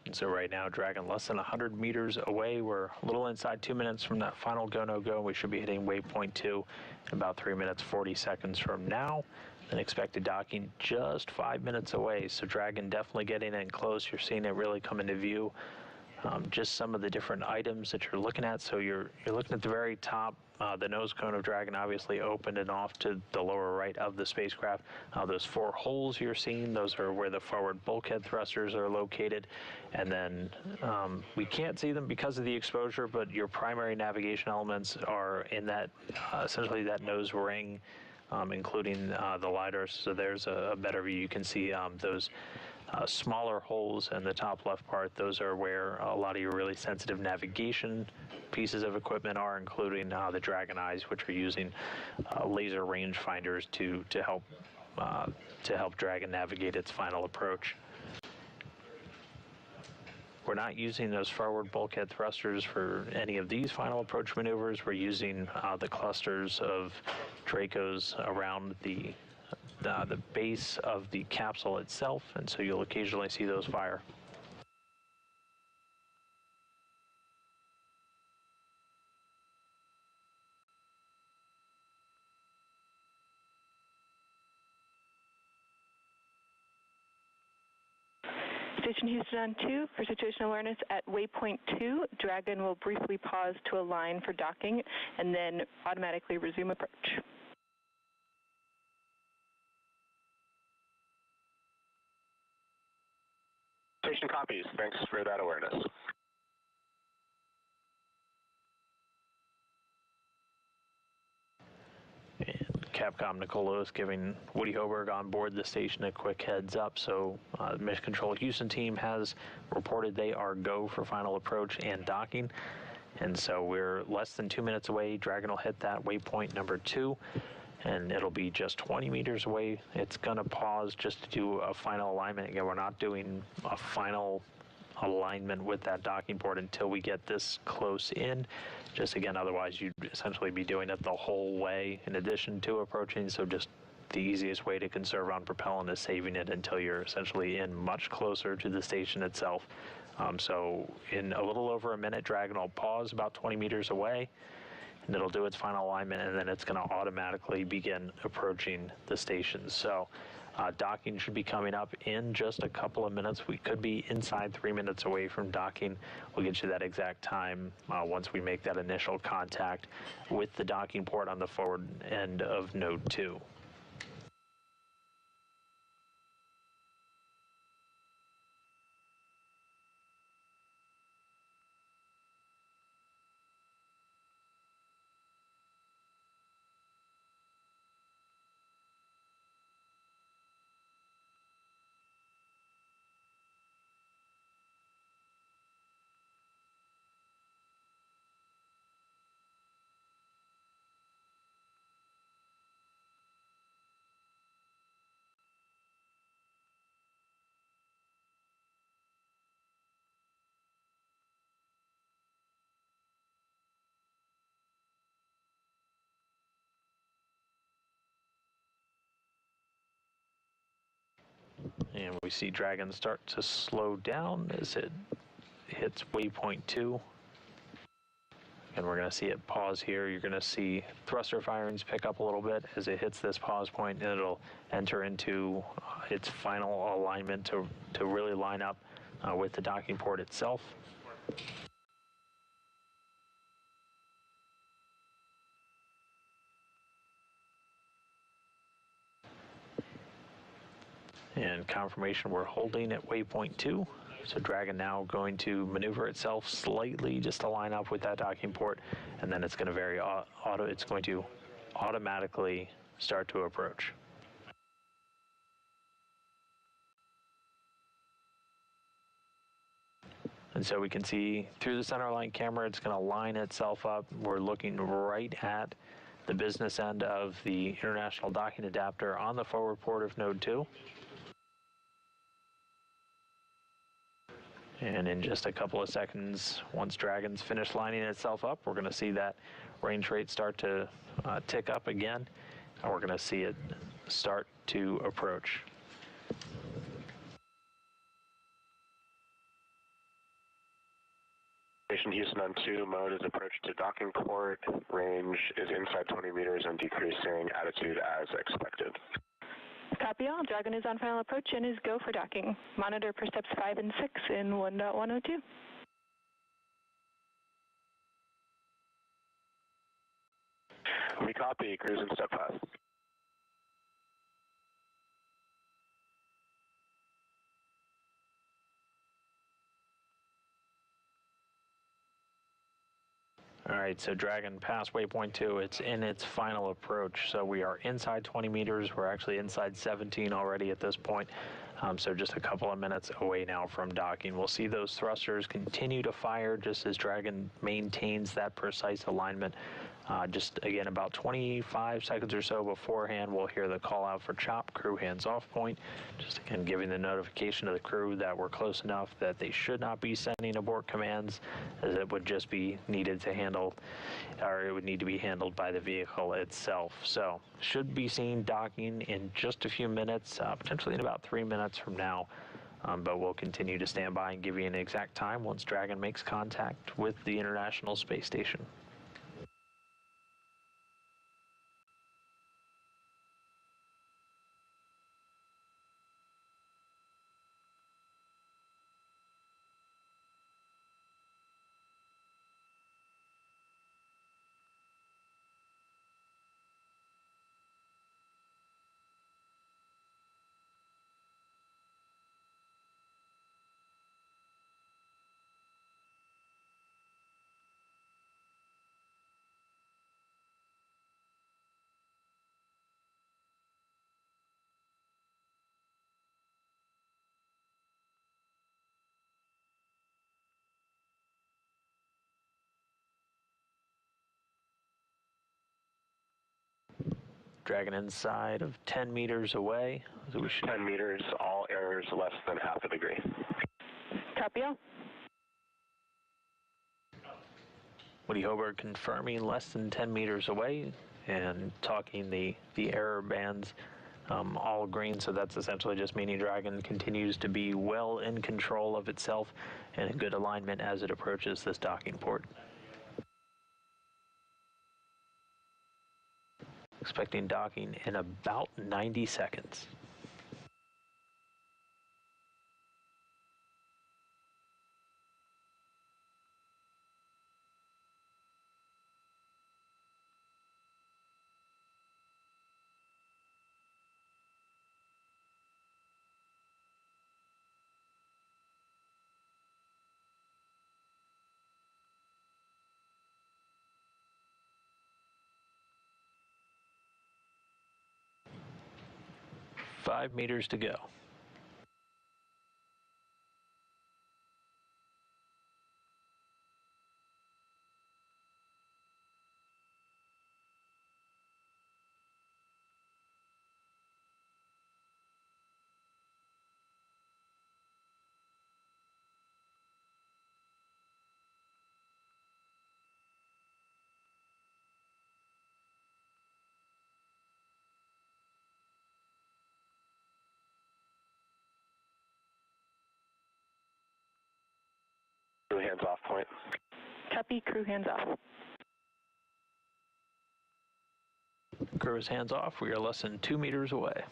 And so right now, Dragon less than 100 meters away. We're a little inside 2 minutes from that final go-no-go. We should be hitting waypoint 2 in about 3 minutes, 40 seconds from now. And expected docking just 5 minutes away. So Dragon definitely getting in close. You're seeing it really come into view. Just some of the different items that you're looking at. So you're looking at the very top. The nose cone of Dragon obviously opened and off to the lower right of the spacecraft. Those 4 holes you're seeing, those are where the forward bulkhead thrusters are located. And then we can't see them because of the exposure, but your primary navigation elements are in that, essentially that nose ring, including the LiDAR. So there's a better view. You can see those smaller holes in the top left part. Those are where a lot of your really sensitive navigation pieces of equipment are, including the Dragon eyes, which are using laser rangefinders to help Dragon navigate its final approach. We're not using those forward bulkhead thrusters for any of these final approach maneuvers. We're using the clusters of Dracos around the base of the capsule itself, and so you'll occasionally see those fire. Station Houston on 2, for situation awareness at waypoint 2, Dragon will briefly pause to align for docking and then automatically resume approach. Station copies. Thanks for that awareness. And Capcom Nicole Lewis giving Woody Hoberg on board the station a quick heads up. So the Mission Control Houston team has reported they are go for final approach and docking. And so we're less than 2 minutes away. Dragon will hit that waypoint number 2. And it'll be just 20 meters away. It's gonna pause just to do a final alignment. Again, we're not doing a final alignment with that docking port until we get this close in. Just again, otherwise you'd essentially be doing it the whole way in addition to approaching. So just the easiest way to conserve on propellant is saving it until you're essentially in much closer to the station itself. So in a little over a minute, Dragon will pause about 20 meters away. And it'll do its final alignment, and then it's going to automatically begin approaching the station. So docking should be coming up in just a couple of minutes. We could be inside 3 minutes away from docking. We'll get you that exact time once we make that initial contact with the docking port on the forward end of node 2. And we see Dragon start to slow down as it hits waypoint 2. And we're going to see it pause here. You're going to see thruster firings pick up a little bit as it hits this pause point, and it'll enter into its final alignment to really line up with the docking port itself. And confirmation we're holding at waypoint 2. So Dragon now going to maneuver itself slightly just to line up with that docking port, and then it's going to it's going to automatically start to approach. And so we can see through the center line camera, it's going to line itself up. We're looking right at the business end of the international docking adapter on the forward port of node 2. And in just a couple of seconds, once Dragon's finished lining itself up, we're going to see that range rate start to tick up again, and we're going to see it start to approach. Station Houston on 2, mode is approach to docking port, range is inside 20 meters and decreasing, attitude as expected. Copy all. Dragon is on final approach and is go for docking. Monitor per steps 5 and 6 in 1.102. We copy, cruise and step fast. All right, so Dragon past waypoint 2, it's in its final approach. So we are inside 20 meters. We're actually inside 17 already at this point. So just a couple of minutes away now from docking. We'll see those thrusters continue to fire just as Dragon maintains that precise alignment. Just again, about 25 seconds or so beforehand, we'll hear the call out for chop, crew hands off point. Just again, giving the notification to the crew that we're close enough that they should not be sending abort commands, as it would just be needed to handle, or it would need to be handled by the vehicle itself. So should be seeing docking in just a few minutes, potentially in about 3 minutes from now. But we'll continue to stand by and give you an exact time once Dragon makes contact with the International Space Station. Dragon inside of 10 meters away. So we should 10 meters, all errors less than half a degree. Copy all. Woody Hoberg confirming less than 10 meters away and talking the error bands all green. So that's essentially just meaning Dragon continues to be well in control of itself and in good alignment as it approaches this docking port. Expecting docking in about 90 seconds. Five meters to go. Crew hands off point. Copy, crew hands off. Crew is hands off. We are less than 2 meters away.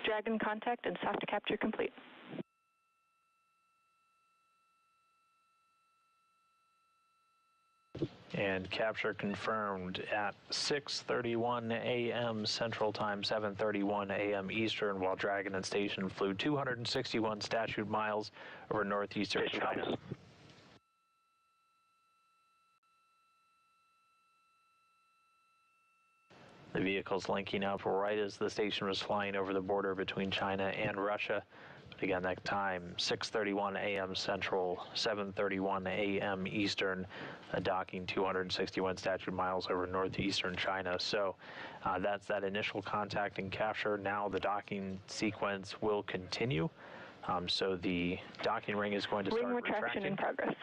Dragon contact and soft capture complete. And capture confirmed at 6:31 a.m. Central Time, 7:31 a.m. Eastern, while Dragon and Station flew 261 statute miles over northeastern China. The vehicle's linking up right as the station was flying over the border between China and Russia. But again, that time, 6:31 a.m. Central, 7:31 a.m. Eastern, docking 261 statute miles over northeastern China. So that's that initial contact and capture. Now the docking sequence will continue. So the docking ring is going to start Ring retraction in progress.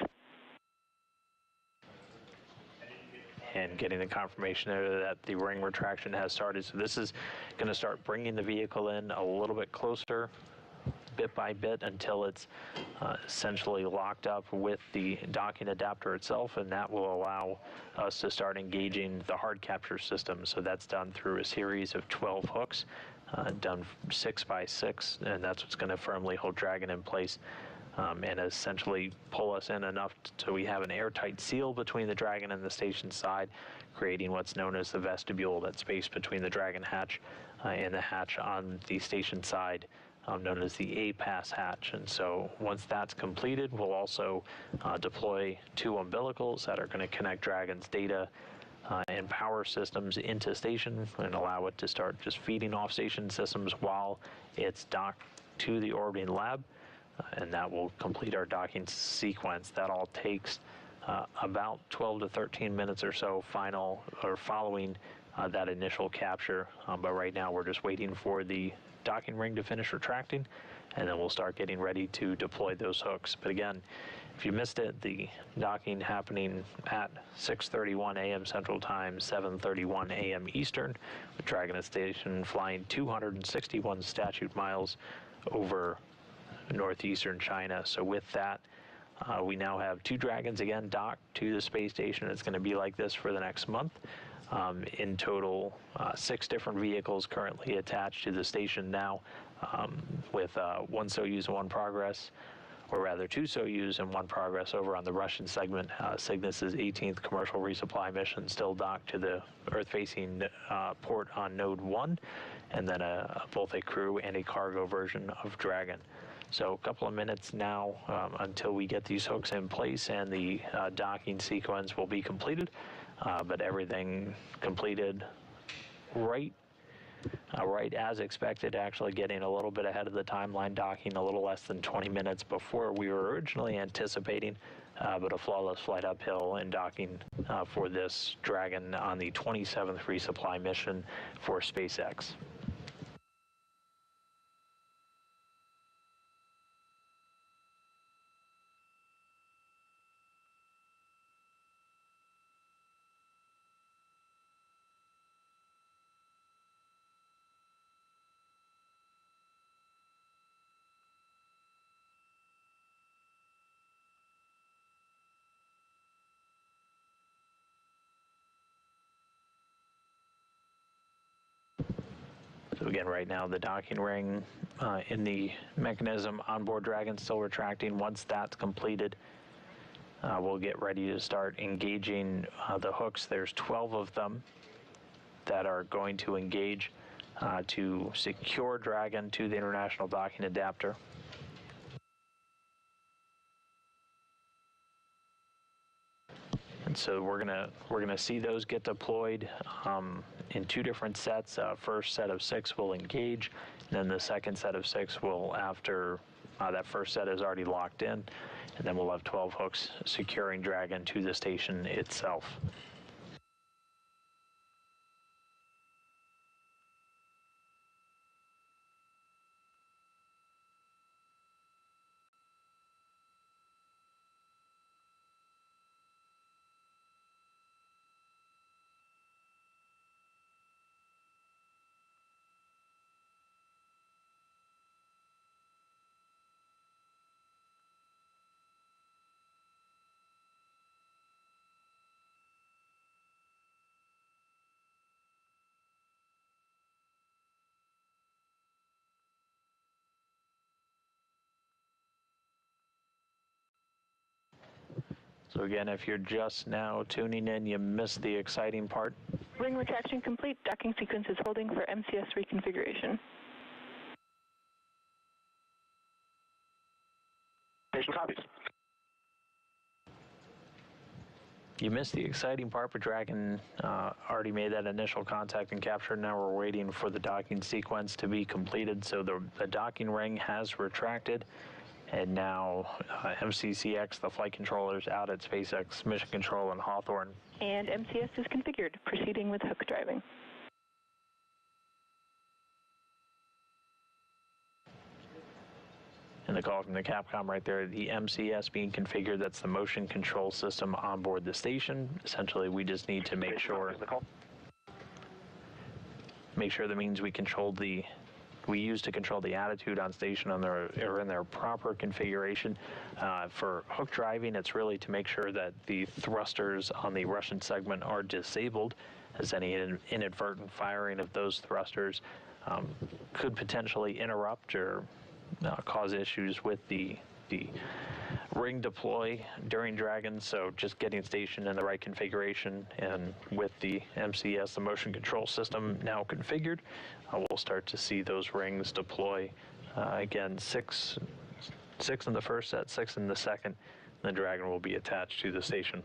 And getting the confirmation that the ring retraction has started. So this is going to start bringing the vehicle in a little bit closer, bit by bit, until it's essentially locked up with the docking adapter itself, and that will allow us to start engaging the hard capture system. So that's done through a series of 12 hooks, done 6 by 6, and that's what's going to firmly hold Dragon in place. And essentially pull us in enough so we have an airtight seal between the Dragon and the station side, creating what's known as the vestibule, that space between the Dragon hatch and the hatch on the station side, known as the A-pass hatch. And so once that's completed, we'll also deploy 2 umbilicals that are going to connect Dragon's data and power systems into station and allow it to start just feeding off station systems while it's docked to the orbiting lab. And that will complete our docking sequence. That all takes about 12 to 13 minutes or so following that initial capture. But right now we're just waiting for the docking ring to finish retracting, and then we'll start getting ready to deploy those hooks. But again, if you missed it, the docking happening at 6:31 a.m. Central Time, 7:31 a.m. Eastern, with Dragon at station flying 261 statute miles over northeastern China. So with that, we now have 2 Dragons again docked to the space station. It's going to be like this for the next month. In total, 6 different vehicles currently attached to the station now, with 1 Soyuz and 1 Progress, or rather 2 Soyuz and 1 Progress over on the Russian segment. Cygnus's 18th commercial resupply mission still docked to the Earth-facing port on Node 1, and then both a crew and a cargo version of Dragon. So a couple of minutes now until we get these hooks in place and the docking sequence will be completed, but everything completed right as expected, actually getting a little bit ahead of the timeline, docking a little less than 20 minutes before we were originally anticipating, but a flawless flight uphill and docking for this Dragon on the 27th resupply mission for SpaceX. So again, right now the docking ring in the mechanism onboard Dragon still retracting. Once that's completed, we'll get ready to start engaging the hooks. There's 12 of them that are going to engage to secure Dragon to the international docking adapter. And so we're gonna see those get deployed in 2 different sets. First set of 6 will engage, and then the second set of 6 will, after that first set is already locked in, and then we'll have 12 hooks securing Dragon to the station itself. So again, if you're just now tuning in, you missed the exciting part. Ring retraction complete. Docking sequence is holding for MCS reconfiguration. Station copies. You missed the exciting part, but Dragon already made that initial contact and capture. Now we're waiting for the docking sequence to be completed. So the docking ring has retracted, and now MCCX, the flight controllers out at SpaceX Mission Control in Hawthorne. And MCS is configured, proceeding with hook driving. And the call from the Capcom right there, the MCS being configured, that's the motion control system on board the station. Essentially, we just need to make sure the means we use to control the attitude on station are in their proper configuration. For hook driving, it's really to make sure that the thrusters on the Russian segment are disabled, as any inadvertent firing of those thrusters could potentially interrupt or cause issues with the ring deploy during Dragon. So just getting station in the right configuration, and with the MCS, the motion control system, now configured, we'll start to see those rings deploy. Again, six in the first set, 6 in the second, and the Dragon will be attached to the station.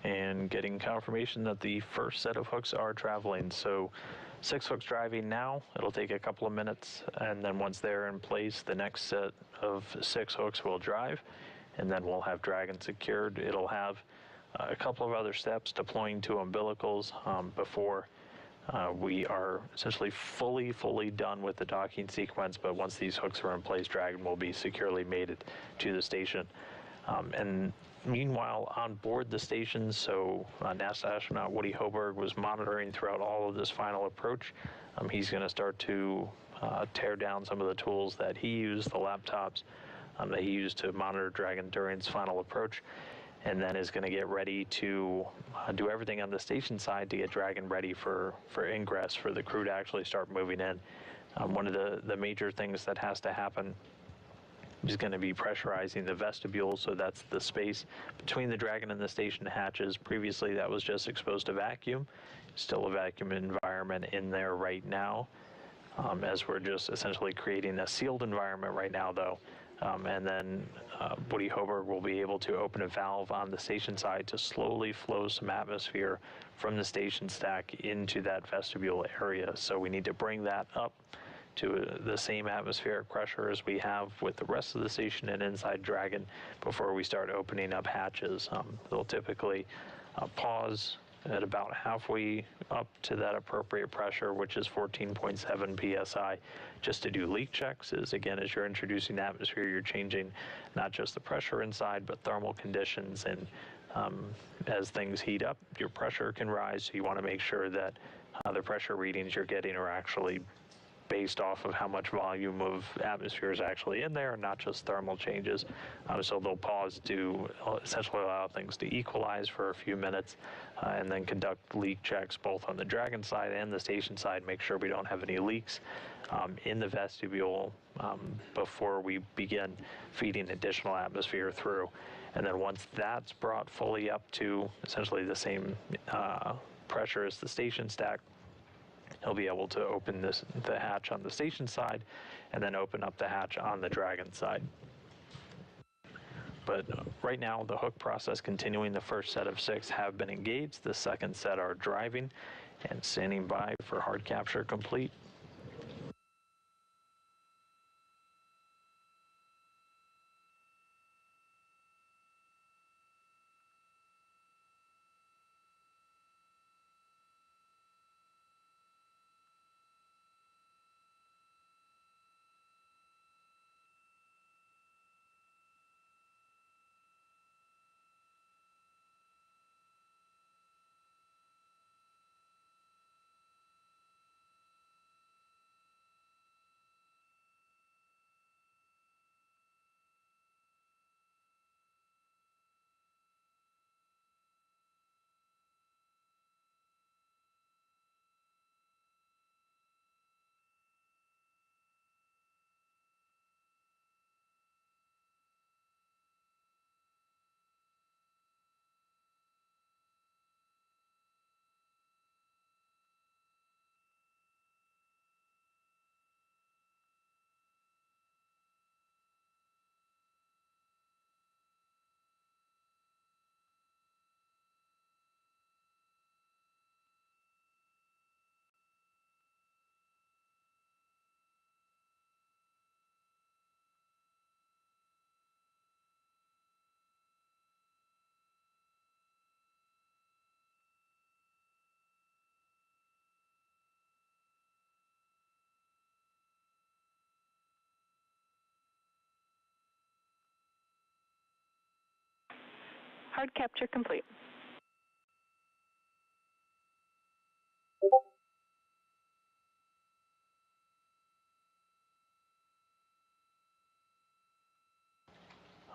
And getting confirmation that the first set of hooks are traveling. So 6 hooks driving now. It'll take a couple of minutes, and then once they're in place, the next set of 6 hooks will drive, and then we'll have Dragon secured. It'll have a couple of other steps, deploying to umbilicals before we are essentially fully done with the docking sequence. But once these hooks are in place, Dragon will be securely mated to the station. And meanwhile, on board the station, so NASA astronaut Woody Hoberg was monitoring throughout all of this final approach. He's going to start to tear down some of the tools that he used, the laptops that he used to monitor Dragon during its final approach, and then is going to get ready to do everything on the station side to get Dragon ready for ingress, for the crew to actually start moving in. One of the major things that has to happen is going to be pressurizing the vestibule, so that's the space between the Dragon and the station hatches. Previously, that was just exposed to vacuum. Still a vacuum environment in there right now, as we're just essentially creating a sealed environment right now, though. And then Woody Hoberg will be able to open a valve on the station side to slowly flow some atmosphere from the station stack into that vestibule area. So we need to bring that up to the same atmospheric pressure as we have with the rest of the station and inside Dragon before we start opening up hatches. They'll typically pause at about halfway up to that appropriate pressure, which is 14.7 psi, just to do leak checks. As you're introducing atmosphere, you're changing not just the pressure inside, but thermal conditions. And as things heat up, your pressure can rise. So you want to make sure that the pressure readings you're getting are actually based off of how much volume of atmosphere is actually in there, and not just thermal changes. So they'll pause to essentially allow things to equalize for a few minutes, and then conduct leak checks both on the Dragon side and the station side, make sure we don't have any leaks in the vestibule before we begin feeding additional atmosphere through. And then once that's brought fully up to essentially the same pressure as the station stack, he'll be able to open the hatch on the station side and then open up the hatch on the Dragon side. But right now, the hook process continuing. The first set of 6 have been engaged. The second set are driving and standing by for hard capture complete. Hard capture complete.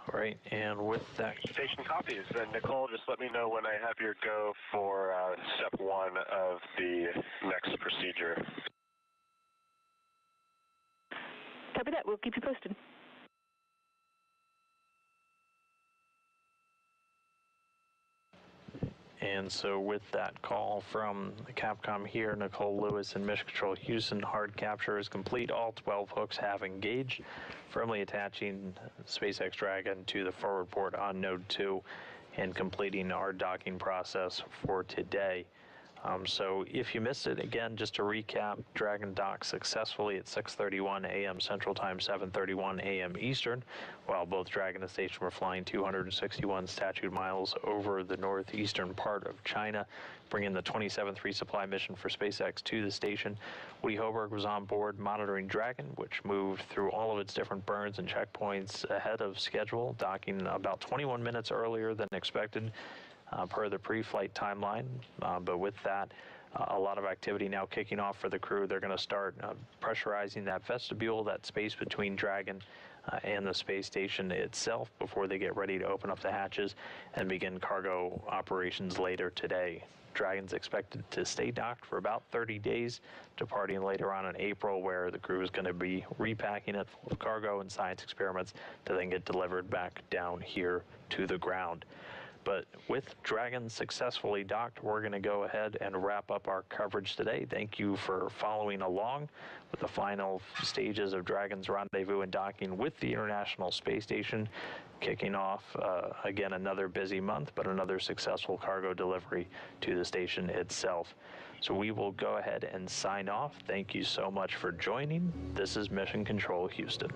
All right, and with that, Station copies. And Nicole, just let me know when I have your go for step 1 of the next procedure. Copy that. We'll keep you posted. and so with that call from Capcom here, Nicole Lewis and Mission Control Houston, hard capture is complete. All 12 hooks have engaged, firmly attaching SpaceX Dragon to the forward port on Node 2 and completing our docking process for today. So if you missed it, again, just to recap, Dragon docked successfully at 6:31 a.m. Central Time, 7:31 a.m. Eastern, while both Dragon and Station were flying 261 statute miles over the northeastern part of China, bringing the 27th resupply mission for SpaceX to the station. Woody Hoberg was on board monitoring Dragon, which moved through all of its different burns and checkpoints ahead of schedule, docking about 21 minutes earlier than expected. Per the pre-flight timeline, but with that, a lot of activity now kicking off for the crew. They're going to start pressurizing that vestibule, that space between Dragon and the space station itself, before they get ready to open up the hatches and begin cargo operations later today. Dragon's expected to stay docked for about 30 days, departing later on in April, where the crew is going to be repacking it full of cargo and science experiments to then get delivered back down here to the ground. But with Dragon successfully docked, we're going to go ahead and wrap up our coverage today. Thank you for following along with the final stages of Dragon's rendezvous and docking with the International Space Station, kicking off, again, another busy month, but another successful cargo delivery to the station itself. So we will go ahead and sign off. Thank you so much for joining. This is Mission Control Houston.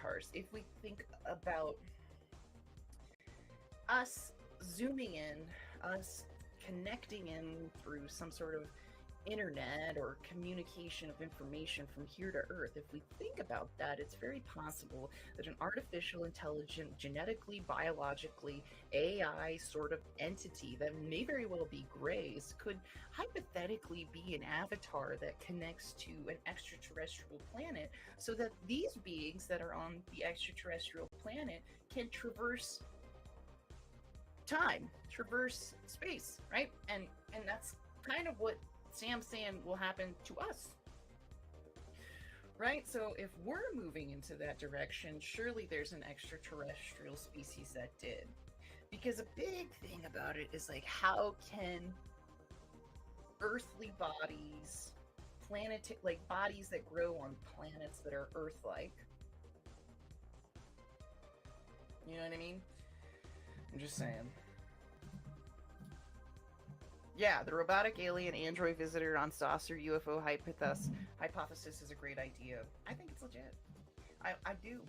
avatars. If we think about us zooming in, us connecting in through some sort of internet or communication of information from here to Earth, if we think about that, it's very possible that an artificial intelligent, genetically, biologically, AI sort of entity that may very well be Gray's could hypothetically be an avatar that connects to an extraterrestrial planet, so that these beings that are on the extraterrestrial planet can traverse time, traverse space, right? And that's kind of what Sam's saying will happen to us, right? So if we're moving into that direction, surely there's an extraterrestrial species that did. Because a big thing about it is like, how can earthly bodies, like bodies that grow on planets that are Earth-like, you know what I mean? I'm just saying. Yeah, the robotic alien android visitor on saucer UFO hypothesis is a great idea. I think it's legit. I do.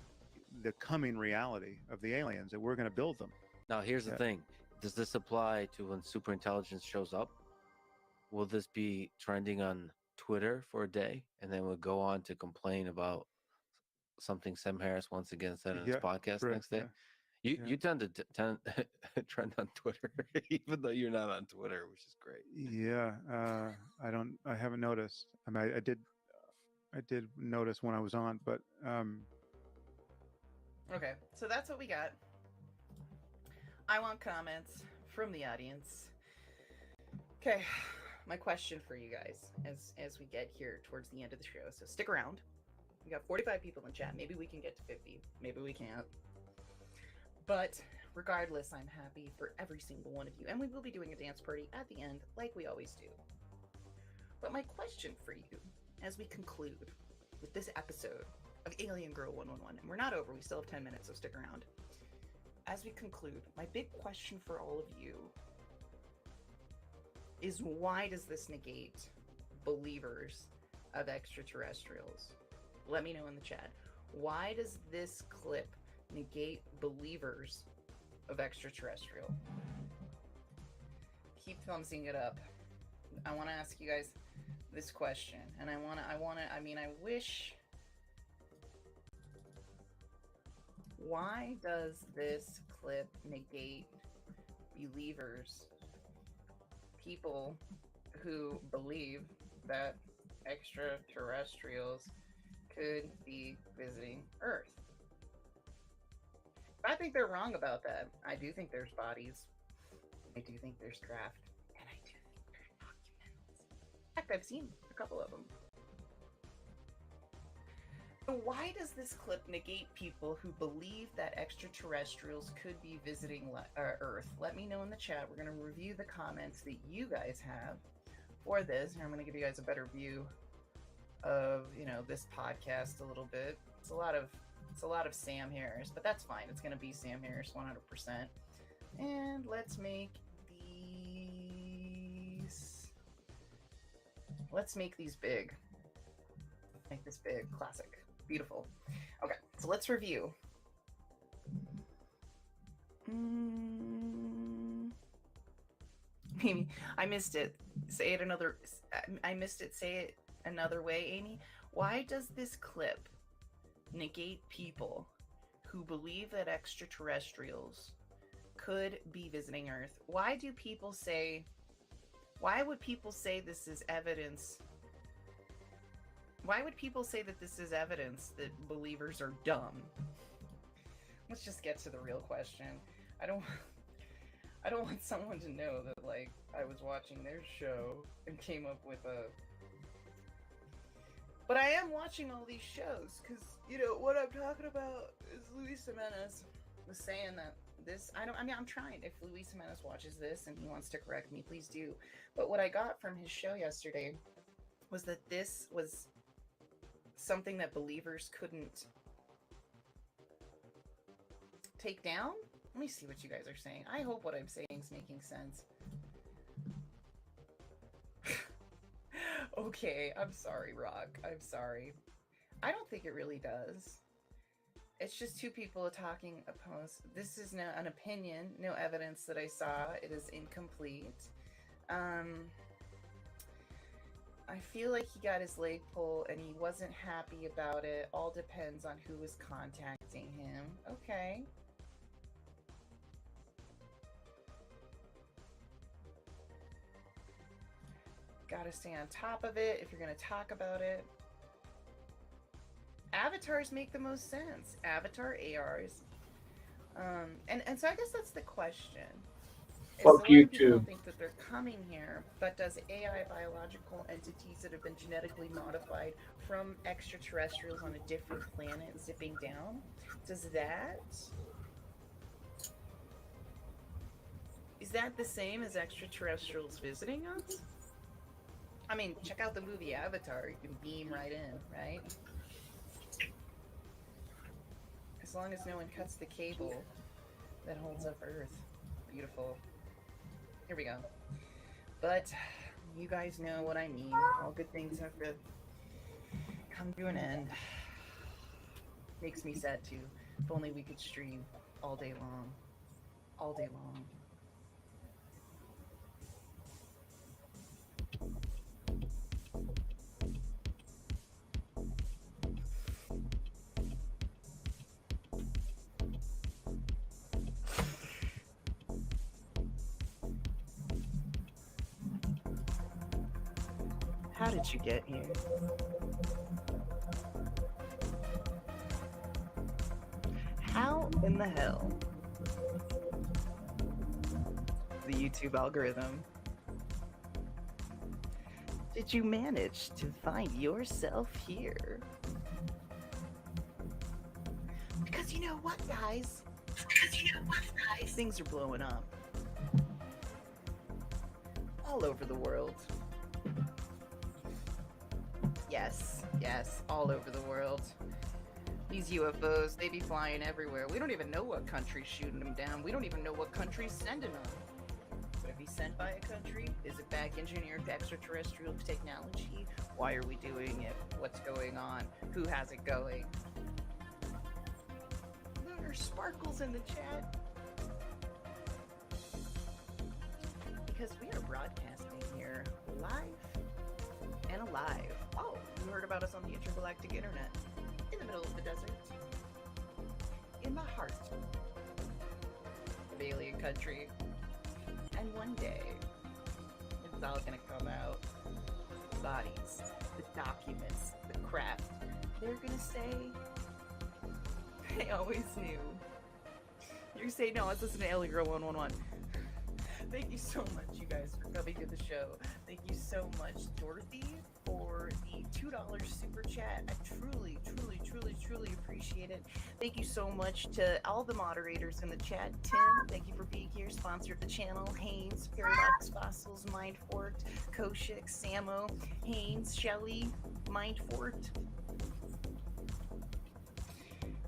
The coming reality of the aliens, that we're going to build them. Now, here's the thing. Does this apply to when superintelligence shows up? Will this be trending on Twitter for a day, and then we'll go on to complain about something Sam Harris once again said in his podcast next day? You tend to trend on Twitter, even though you're not on Twitter, which is great. Yeah, I haven't noticed. I mean, I did notice when I was on, but okay, so that's what we got. I want comments from the audience. Okay, my question for you guys as we get here towards the end of the show. So stick around. We got 45 people in chat. Maybe we can get to 50. Maybe we can't. But regardless, I'm happy for every single one of you. And we will be doing a dance party at the end, like we always do. But my question for you, as we conclude with this episode of Alien Girl 111, and we're not over, we still have 10 minutes, so stick around. As we conclude, my big question for all of you is, why does this negate believers of extraterrestrials? Let me know in the chat. Why does this clip negate believers of extraterrestrial? Keep thumbsing it up. I want to ask you guys this question, and I wish. Why does this clip negate believers, people who believe that extraterrestrials could be visiting Earth? I think they're wrong about that. I do think there's bodies. I do think there's craft. And I do think there's documents. In fact, I've seen a couple of them. So why does this clip negate people who believe that extraterrestrials could be visiting Earth? Let me know in the chat. We're going to review the comments that you guys have for this. And I'm going to give you guys a better view of, this podcast a little bit. It's a lot of Sam Harris, but that's fine. It's going to be Sam Harris 100%. And let's make these big. Make this big. Classic. Beautiful. Okay, so let's review. Amy, I missed it. Say it another way, Amy. Why does this clip negate people who believe that extraterrestrials could be visiting Earth? Why would people say this is evidence? Why would people say that this is evidence that believers are dumb? Let's just get to the real question. I don't want someone to know that, like, I was watching their show and came up with a... But I am watching all these shows, because, what I'm talking about is Luis Jimenez was saying that this... I'm trying. If Luis Jimenez watches this and he wants to correct me, please do. But what I got from his show yesterday was that this was something that believers couldn't take down? Let me see what you guys are saying. I hope what I'm saying is making sense. Okay, I'm sorry, Rock. I'm sorry. I don't think it really does. It's just two people talking opposed. This is no an opinion, no evidence that I saw. It is incomplete. I feel like he got his leg pulled and he wasn't happy about it. All depends on who was contacting him. Okay. Gotta stay on top of it if you're gonna talk about it. Avatars make the most sense. Avatar ARs. And so I guess that's the question. Is a lot of people don't think that they're coming here, but does AI biological entities that have been genetically modified from extraterrestrials on a different planet zipping down, is that the same as extraterrestrials visiting us? I mean, check out the movie Avatar. You can beam right in, right? As long as no one cuts the cable that holds up Earth. Beautiful. Here we go. But you guys know what I mean. All good things have to come to an end. Makes me sad too. If only we could stream all day long. All day long. How did you get here? How in the hell? The YouTube algorithm. Did you manage to find yourself here? Because you know what, guys? Things are blowing up. All over the world. Yes, all over the world. These UFOs, they be flying everywhere. We don't even know what country's shooting them down. We don't even know what country's sending them. But if he's sent by a country, is it back engineered extraterrestrial technology? Why are we doing it? What's going on? Who has it going? There are sparkles in the chat. Because we are broadcasting here live and alive. Oh, you heard about us on the intergalactic internet. In the middle of the desert. In the heart of alien country. And one day, it's all gonna come out. The bodies, the documents, the craft. They're gonna say, they always knew. You're gonna say, no, let's listen to Alien Girl 111. Thank you so much, you guys, for coming to the show. Thank you so much, Dorothy, for the $2 super chat. I truly appreciate it. Thank you so much to all the moderators in the chat. Tim, thank you for being here. Sponsor of the channel. Haynes, Paradox Fossils, Mindfort, Koshik, Samo, Haynes, Shelly, Mindfort.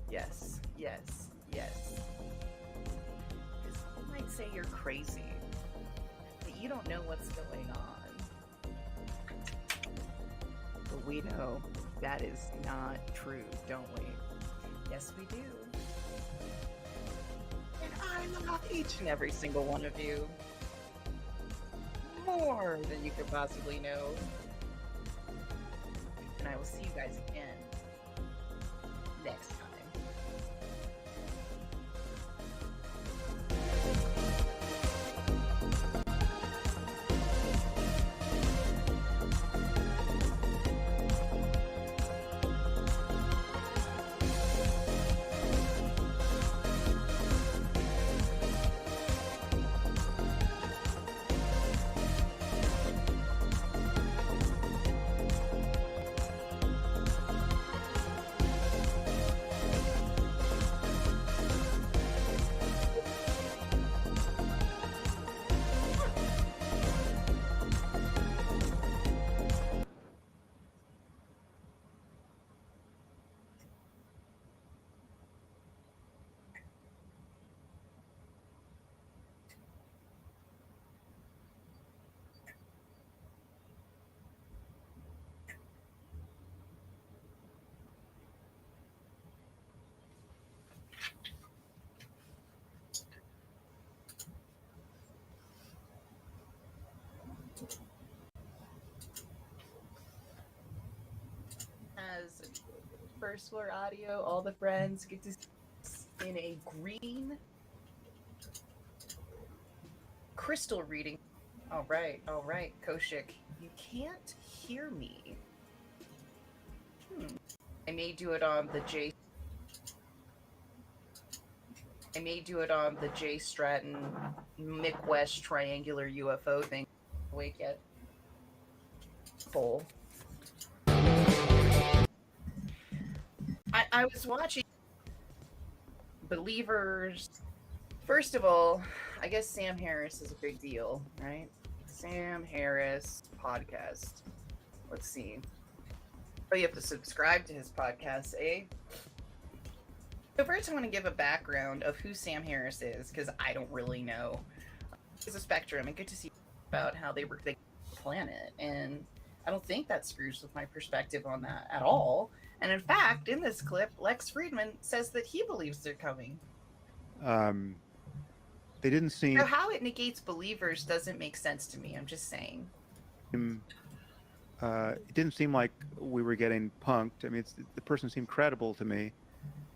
Yes. People might say you're crazy, that you don't know what's going on. But we know that is not true, don't we? Yes, we do. And I love each and every single one of you. More than you could possibly know. And I will see you guys again next time. says first floor audio, all the friends get to see us in a green crystal reading. All right, Koshik, you can't hear me. I may do it on the J Stratton Mick West triangular UFO thing. Wake yet? Full. I was watching Believers. First of all, I guess Sam Harris is a big deal, right? Sam Harris podcast. Let's see. Oh, you have to subscribe to his podcast, eh? So first I want to give a background of who Sam Harris is, because I don't really know. It's a spectrum, and good to see about how they were thinking of the planet, and I don't think that screws with my perspective on that at all. And in fact, in this clip, Lex Friedman says that he believes they're coming. They didn't seem... So how it negates believers doesn't make sense to me, I'm just saying. It didn't seem like we were getting punked. I mean, the person seemed credible to me.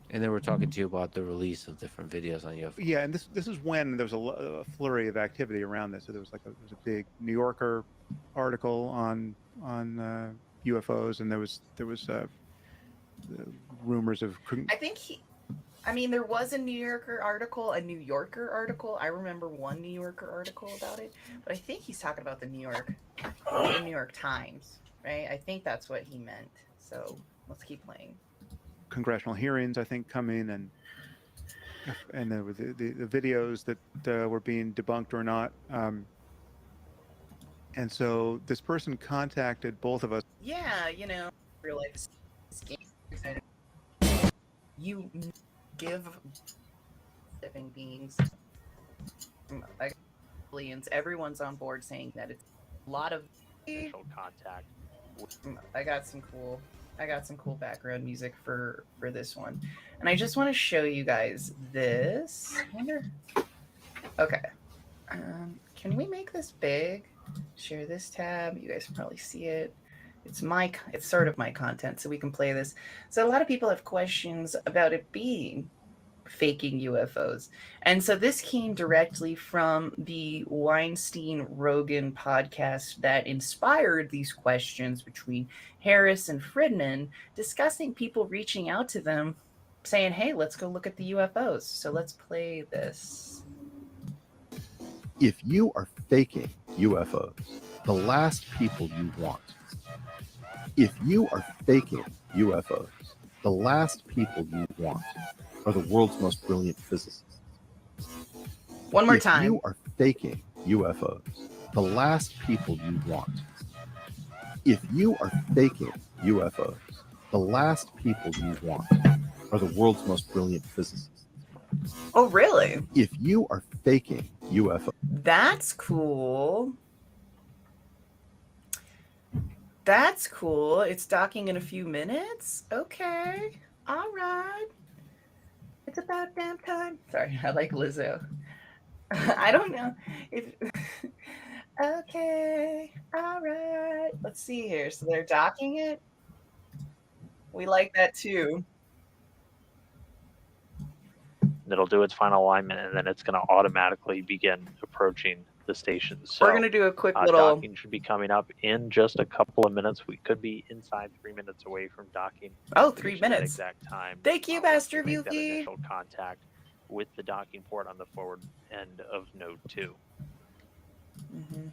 And they were talking to you about the release of different videos on UFO. Yeah, and this is when there was a flurry of activity around this. So there was a big New Yorker article on UFOs, and there was rumors of... I think there was a New Yorker article. I remember one New Yorker article about it, but I think he's talking about the New York Times, right? I think that's what he meant. So let's keep playing. Congressional hearings, I think, coming, and there were the videos that were being debunked or not. And so this person contacted both of us. Yeah, real life you give living beings aliens. Everyone's on board saying that it's a lot of initial contact. I got some cool background music for this one, and I just want to show you guys this. Okay, can we make this big? Share this tab. You guys can probably see it. It's sort of my content, so we can play this. So a lot of people have questions about it being faking UFOs. And so this came directly from the Weinstein-Rogan podcast that inspired these questions between Harris and Friedman, discussing people reaching out to them saying, hey, let's go look at the UFOs. So let's play this. If you are faking UFOs, the last people you want. If you are faking UFOs, the last people you want are the world's most brilliant physicists. One more time. If you are faking UFOs, the last people you want. If you are faking UFOs, the last people you want are the world's most brilliant physicists. Oh, really? If you are faking UFOs. That's cool. That's cool. It's docking in a few minutes. Okay. All right. It's about damn time. Sorry, I like Lizzo. I don't know if... Okay. All right. Let's see here. So they're docking it. We like that too. It'll do its final alignment, and then it's going to automatically begin approaching the station. So we're going to do a quick little... docking should be coming up in just a couple of minutes. We could be inside 3 minutes away from docking. Oh, 3 minutes. That exact time. Thank you, Master Make that Vuki. initial contact with the docking port on the forward end of node 2. Mm-hmm.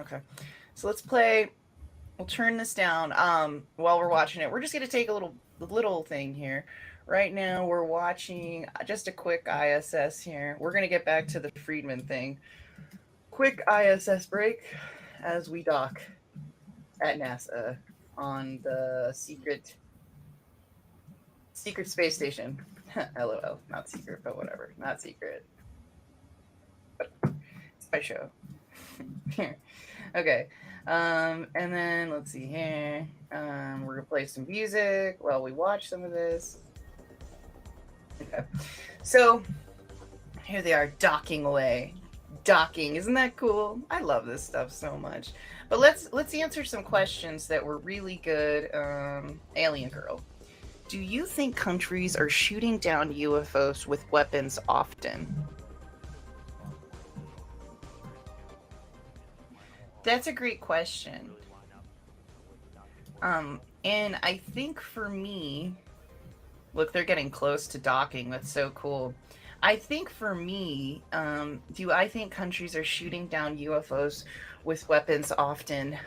Okay. So let's play... We'll turn this down while we're watching it. We're just going to take a little thing here. Right now, we're watching just a quick ISS here. We're going to get back to the Friedman thing. Quick ISS break as we dock at NASA on the secret space station. LOL. Not secret, but whatever. Not secret. It's my show. Here. Okay. And then let's see here. We're going to play some music while we watch some of this. Okay. So here they are docking away. Docking. Isn't that cool? I love this stuff so much. But let's answer some questions that were really good. Alien Girl, do you think countries are shooting down UFOs with weapons often? That's a great question. And I think for me, look, they're getting close to docking. That's so cool. I think for me, do I think countries are shooting down UFOs with weapons often?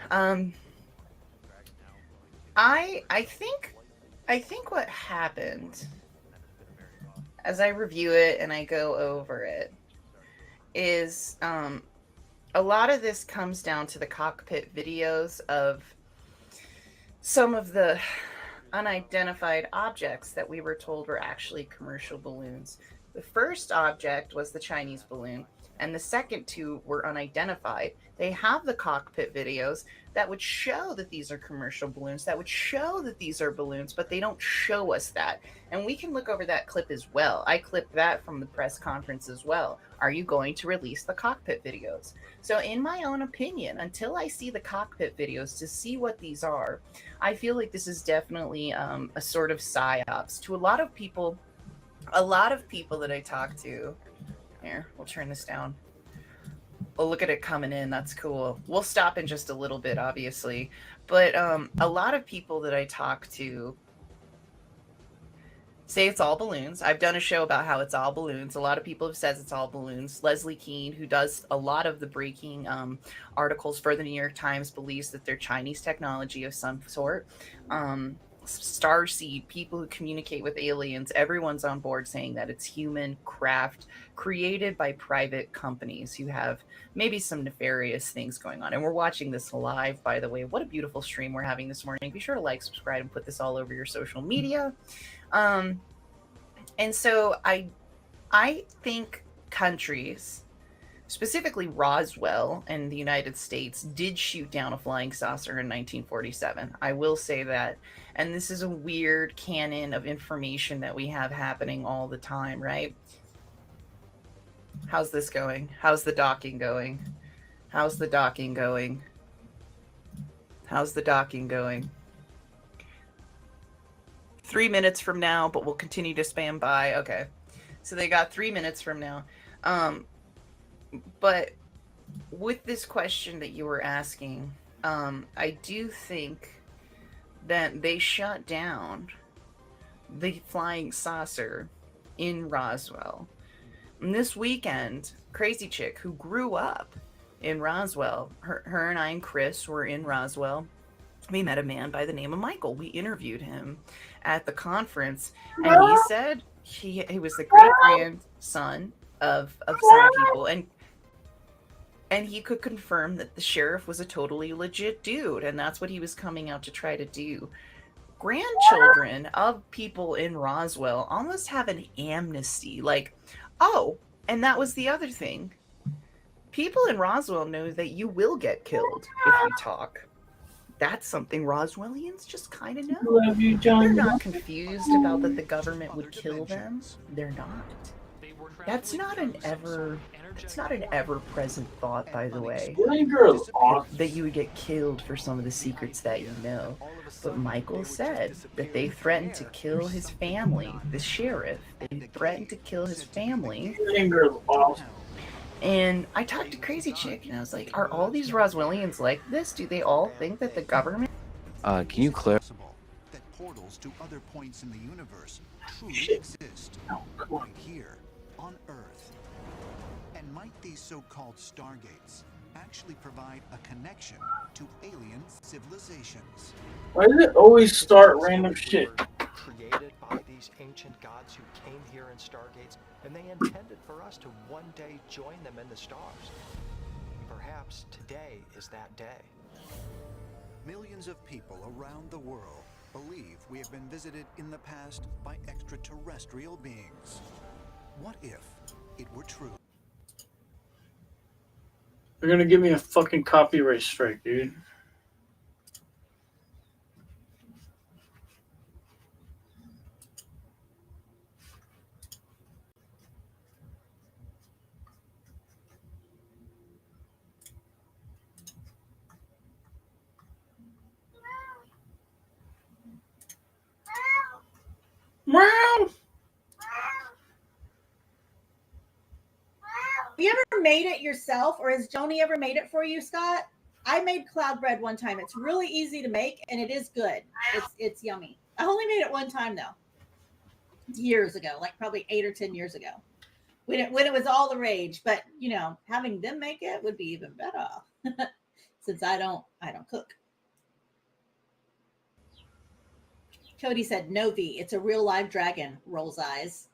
I think what happened as I review it and I go over it is a lot of this comes down to the cockpit videos of some of the unidentified objects that we were told were actually commercial balloons. The first object was the Chinese balloon, and the second two were unidentified. They have the cockpit videos that would show that these are commercial balloons, that would show that these are balloons, but they don't show us that. And we can look over that clip as well. I clipped that from the press conference as well. Are you going to release the cockpit videos? So, in my own opinion, until I see the cockpit videos to see what these are, I feel like this is definitely a sort of psyops to a lot of people. A lot of people that I talk to. Here, we'll turn this down. Oh, look at it coming in. That's cool. We'll stop in just a little bit, obviously. But a lot of people that I talk to say it's all balloons. I've done a show about how it's all balloons. A lot of people have said it's all balloons. Leslie Keene, who does a lot of the breaking articles for the New York Times, believes that they're Chinese technology of some sort. Starseed, people who communicate with aliens, everyone's on board saying that it's human craft created by private companies who have maybe some nefarious things going on. And we're watching this live, by the way. What a beautiful stream we're having this morning. Be sure to like, subscribe, and put this all over your social media. And so I think countries, specifically Roswell and the United States, did shoot down a flying saucer in 1947. I will say that. And this is a weird canon of information that we have happening all the time, right? How's this going? How's the docking going? How's the docking going? How's the docking going? 3 minutes from now, but we'll continue to spam by. Okay. So they got 3 minutes from now. But with this question that you were asking, I do think that they shut down the flying saucer in Roswell. And this weekend, Crazy Chick, who grew up in Roswell, her and I and Chris were in Roswell. We met a man by the name of Michael. We interviewed him at the conference, and he said he was the great grandson of some people, and he could confirm that the sheriff was a totally legit dude, and that's what he was coming out to try to do. Grandchildren of people in Roswell almost have an amnesty, like, oh, and that was the other thing. People in Roswell know that you will get killed if you talk. That's something Roswellians just kind of know. Love you, John. They're not confused about that the government would kill them. They're not. That's not an ever-present thought, by the way. That you would get killed for some of the secrets that you know. But Michael said that they threatened to kill his family. The sheriff, they threatened to kill his family. And I talked to Crazy Chick, and I was like, are all these Roswellians like this? Do they all think that the government... Can you clarify? That portals to other points in the universe truly exist right here on Earth. And might these so-called stargates actually provide a connection to alien civilizations? Why does it always start random shit? Created by these ancient gods who came here in stargates, and they intended for us to one day join them in the stars. Perhaps today is that day. Millions of people around the world believe we have been visited in the past by extraterrestrial beings. What if it were true? They're gonna give me a fucking copyright strike, dude. Meow. Have you ever made it yourself, or has Joni ever made it for you, Scott? I made cloud bread one time. It's really easy to make, and it is good. It's yummy. I only made it one time though, years ago, like probably 8 or 10 years ago, when it was all the rage. But you know, having them make it would be even better, since I don't cook. Cody said, "Novi, it's a real live dragon." Rolls eyes.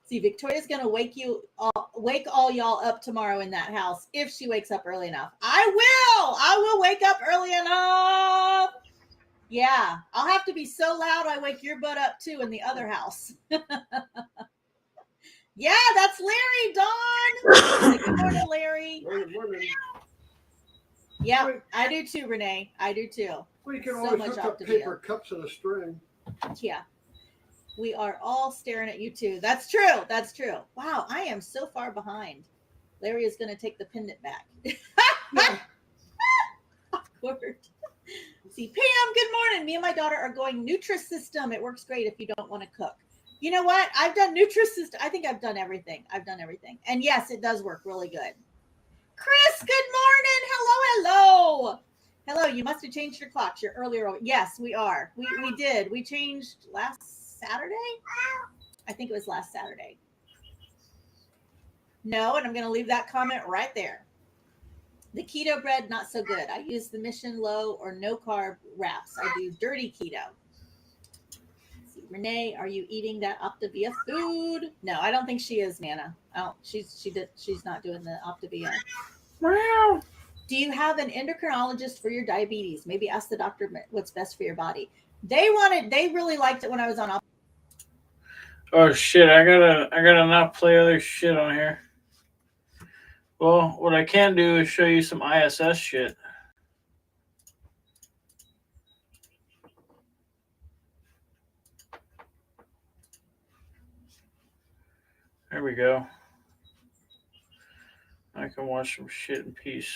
See, Victoria's gonna wake all y'all up tomorrow in that house if she wakes up early enough. I will wake up early enough. Yeah, I'll have to be so loud I wake your butt up too in the other house. Yeah, that's Larry, Dawn. Good morning, Larry. Good morning. Yeah, I do too, Renee. I do too. We can So always much hook up Optavia. paper cups and a string. Yeah. We are all staring at you too. That's true. That's true. Wow, I am so far behind. Larry is going to take the pendant back. Awkward. See, Pam, good morning. Me and my daughter are going Nutrisystem. It works great if you don't want to cook. You know what? I've done Nutrisystem. I think I've done everything. And yes, it does work really good. Chris, good morning. Hello. Hello, you must have changed your clocks. You're earlier. Yes, we are. We did. We changed last Saturday? I think it was last Saturday. No, and I'm going to leave that comment right there. The keto bread, not so good. I use the Mission Low or no carb wraps. I do dirty keto. Let's see, Renee, are you eating that Optavia food? No, I don't think she is, Nana. She's not doing the Optavia. Meow. Do you have an endocrinologist for your diabetes? Maybe ask the doctor what's best for your body. They really liked it when I was on. Oh shit! I gotta not play other shit on here. Well, what I can do is show you some ISS shit. There we go. I can watch some shit in peace.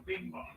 Bing bong.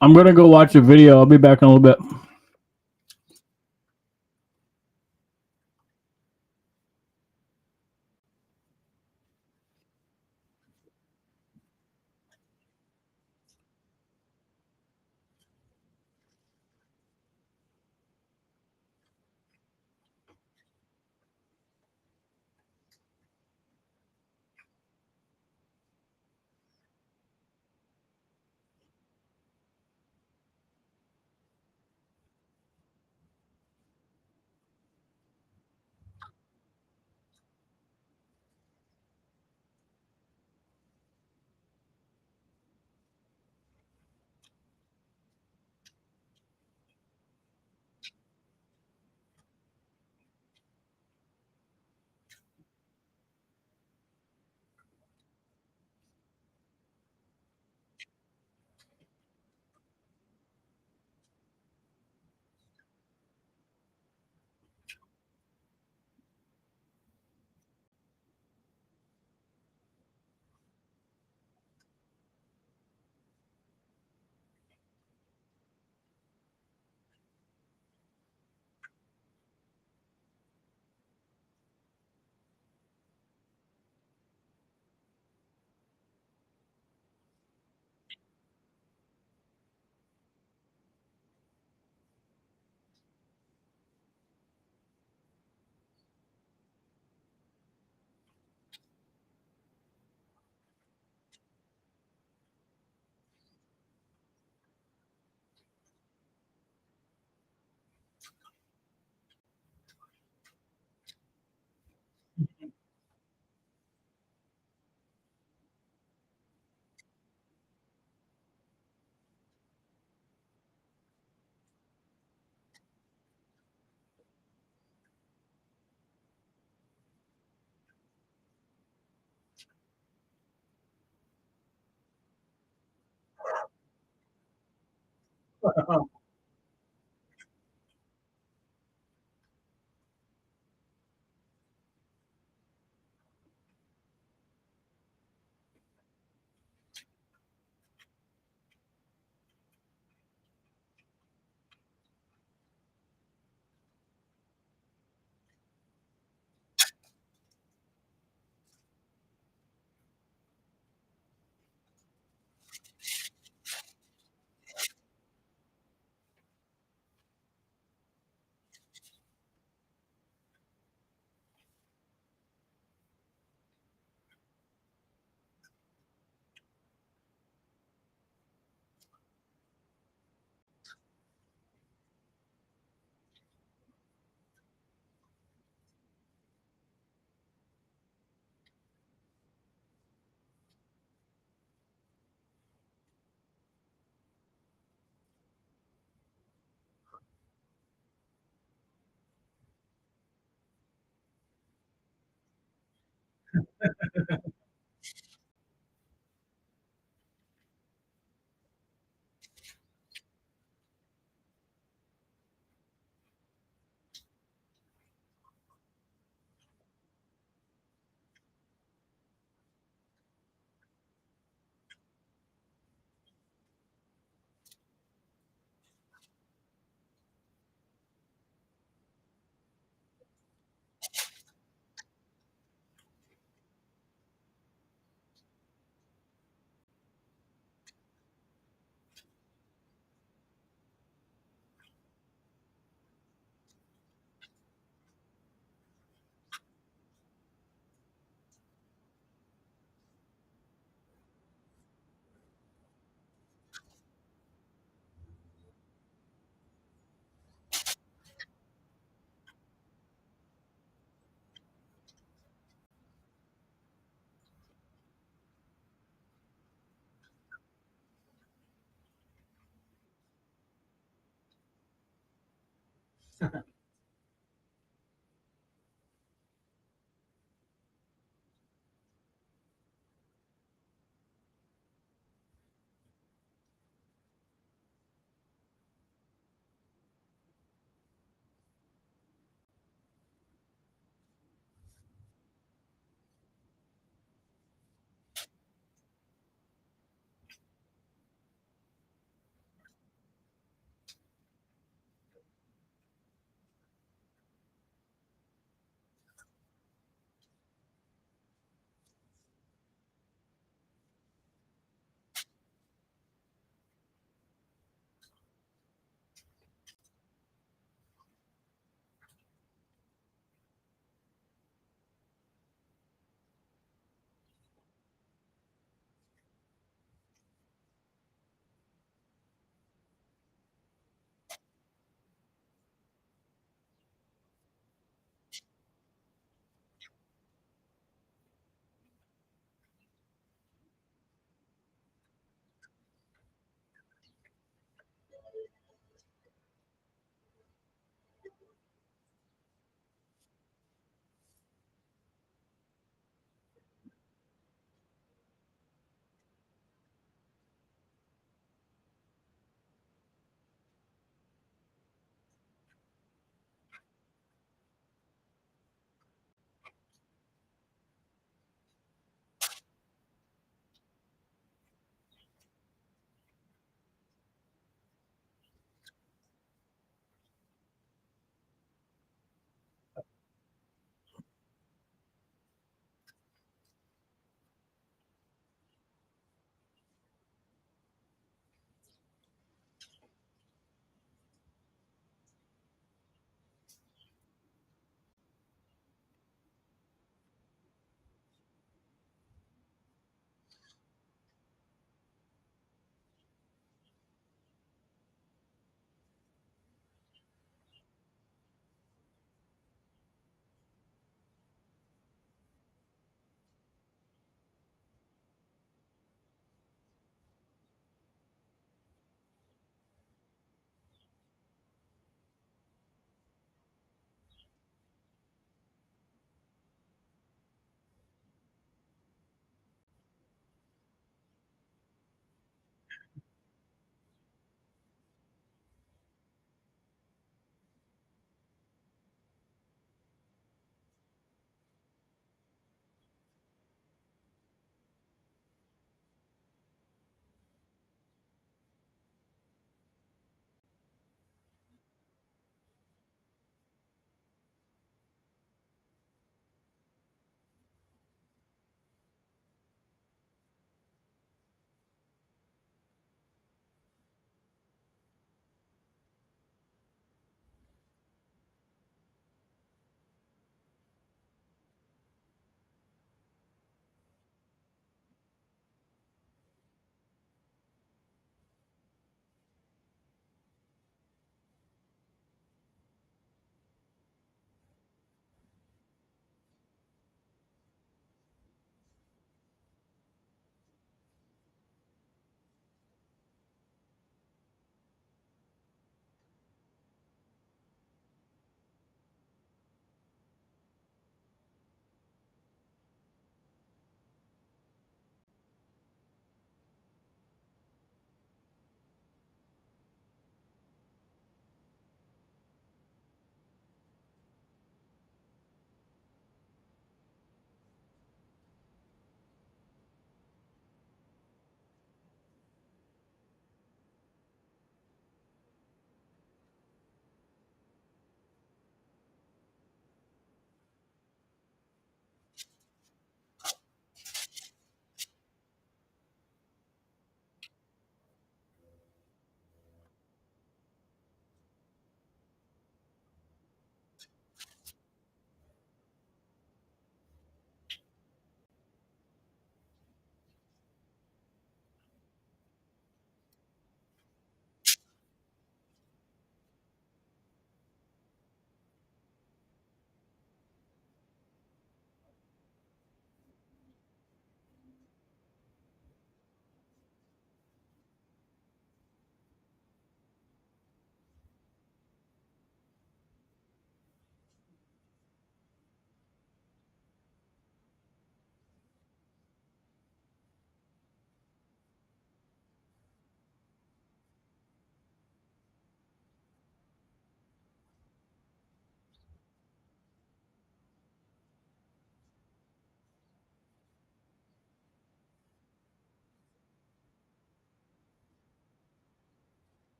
I'm gonna go watch a video. I'll be back in a little bit.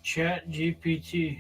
Chat GPT.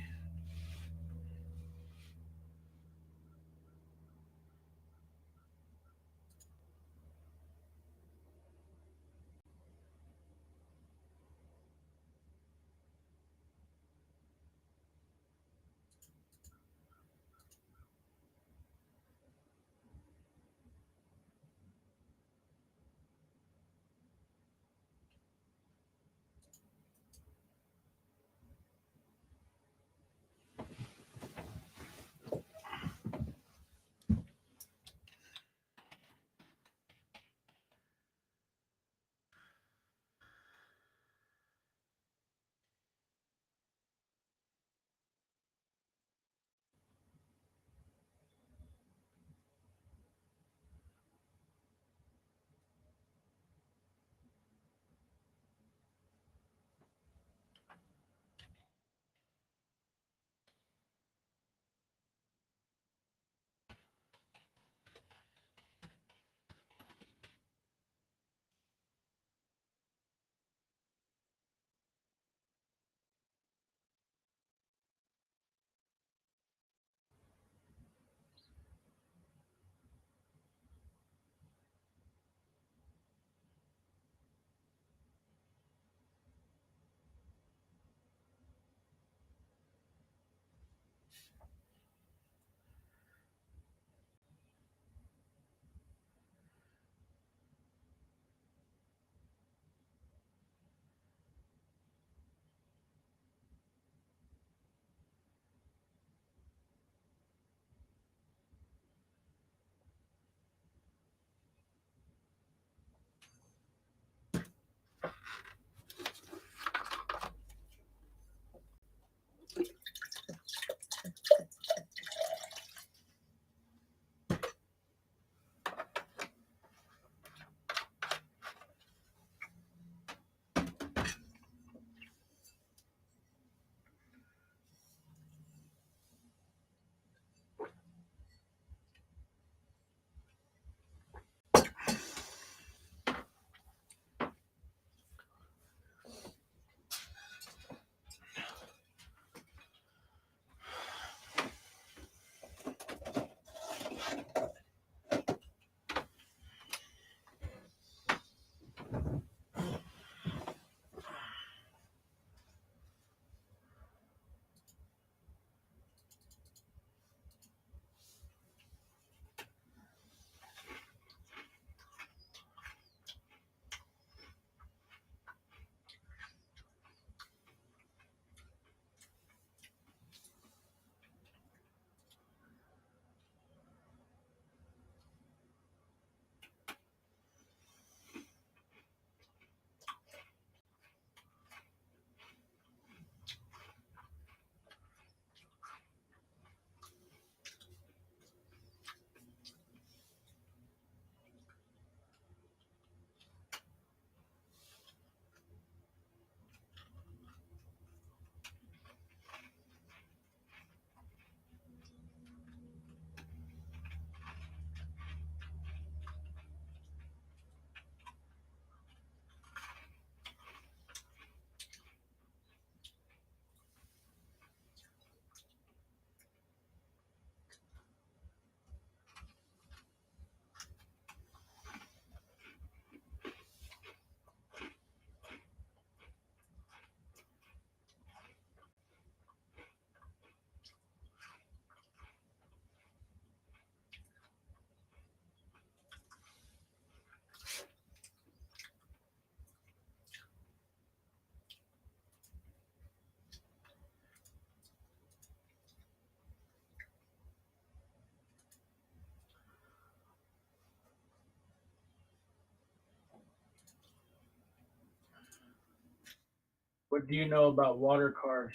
What do you know about water cars?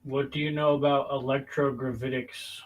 What do you know about electrogravitics?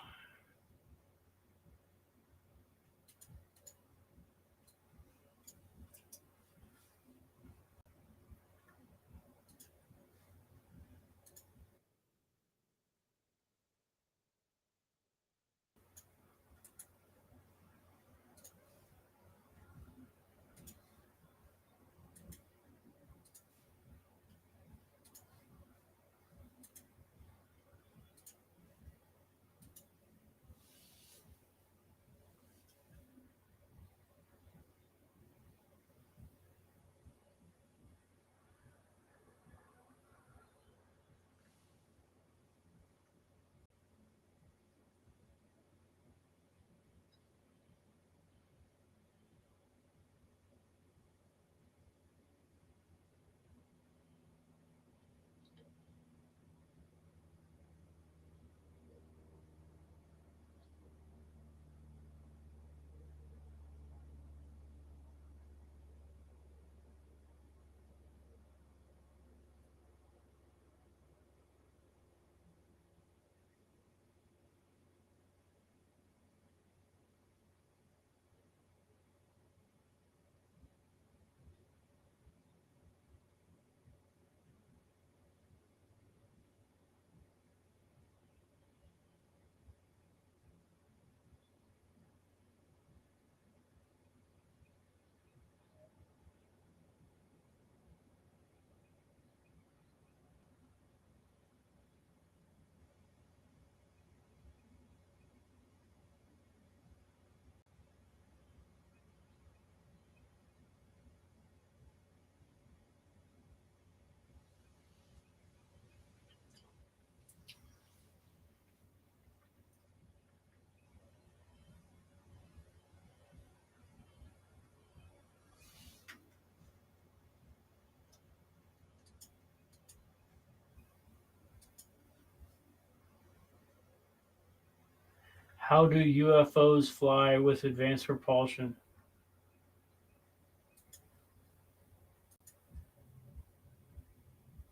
How do UFOs fly with advanced propulsion?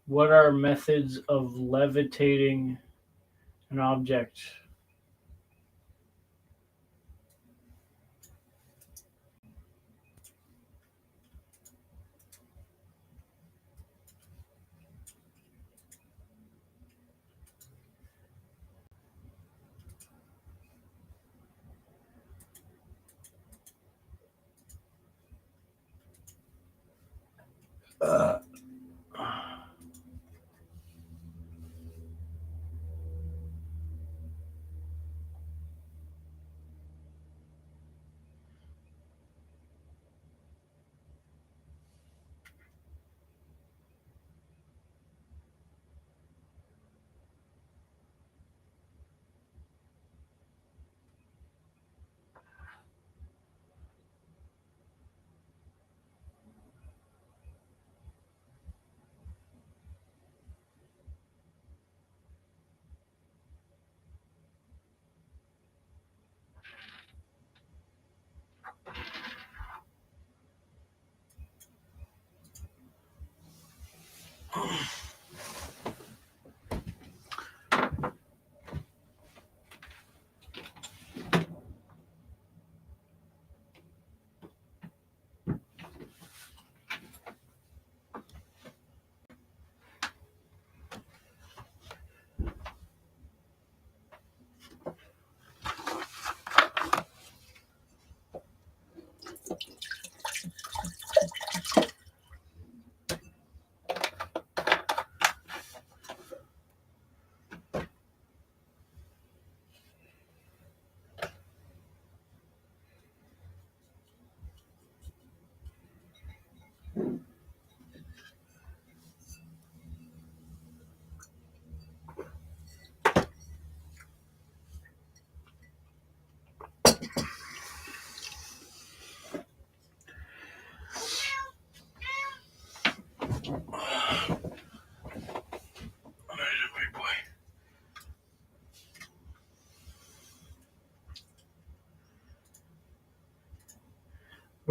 What are methods of levitating an object?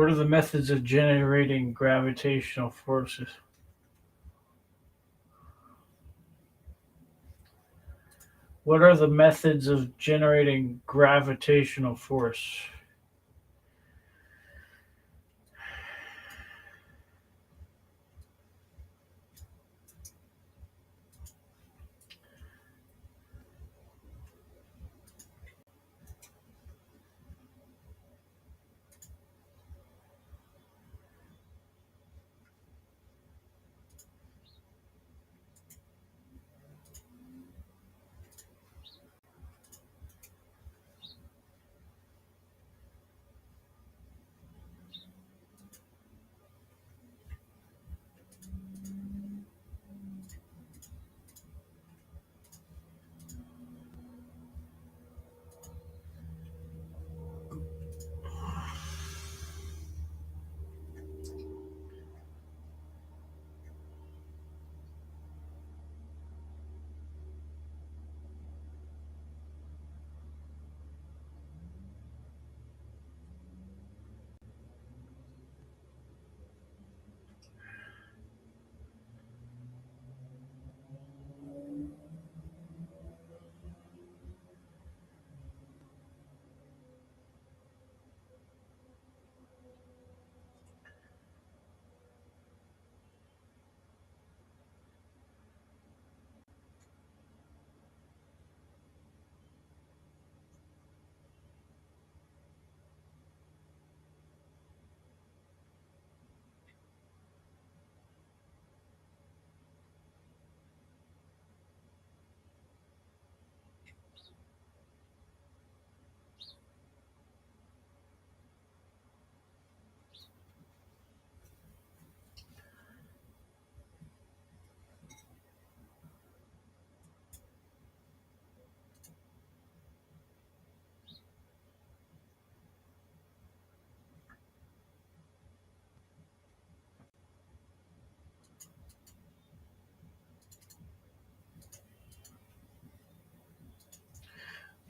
What are the methods of generating gravitational forces? What are the methods of generating gravitational force?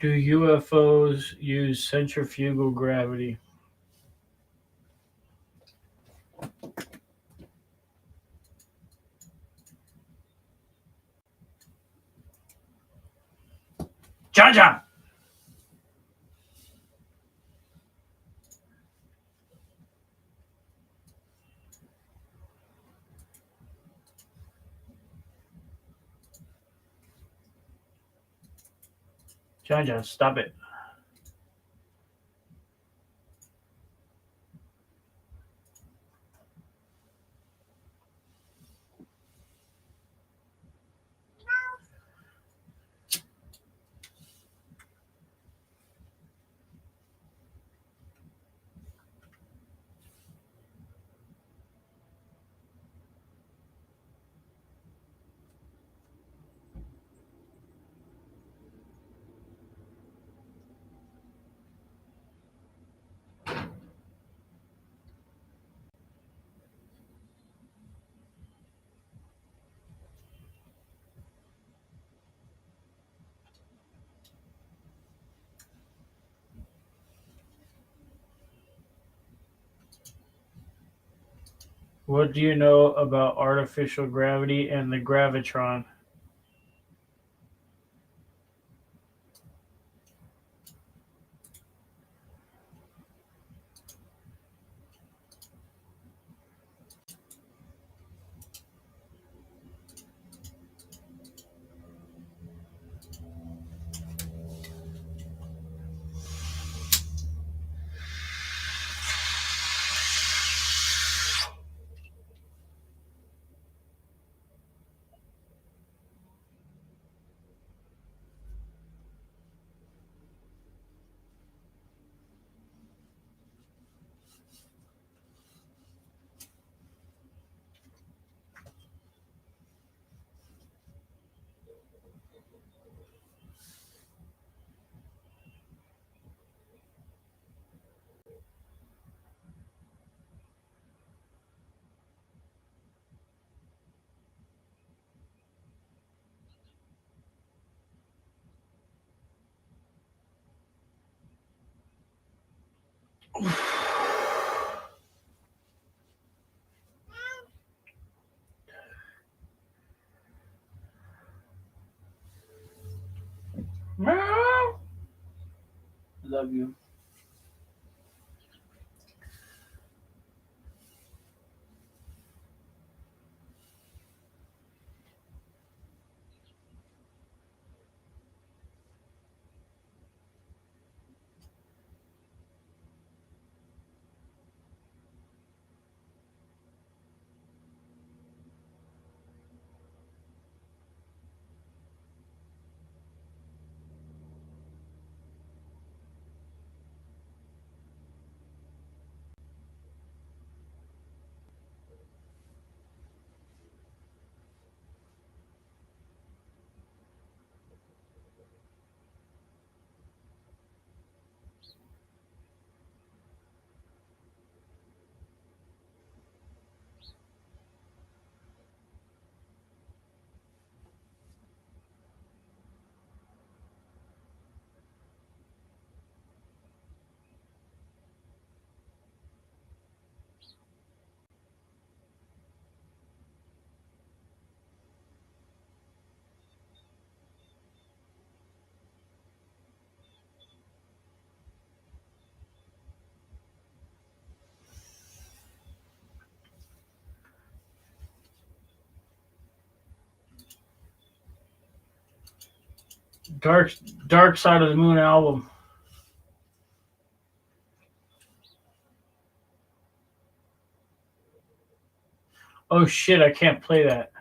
Do UFOs use centrifugal gravity? John John! John John, stop it. What do you know about artificial gravity and the gravitron? love you. Dark Side of the Moon album. Oh shit, I can't play that.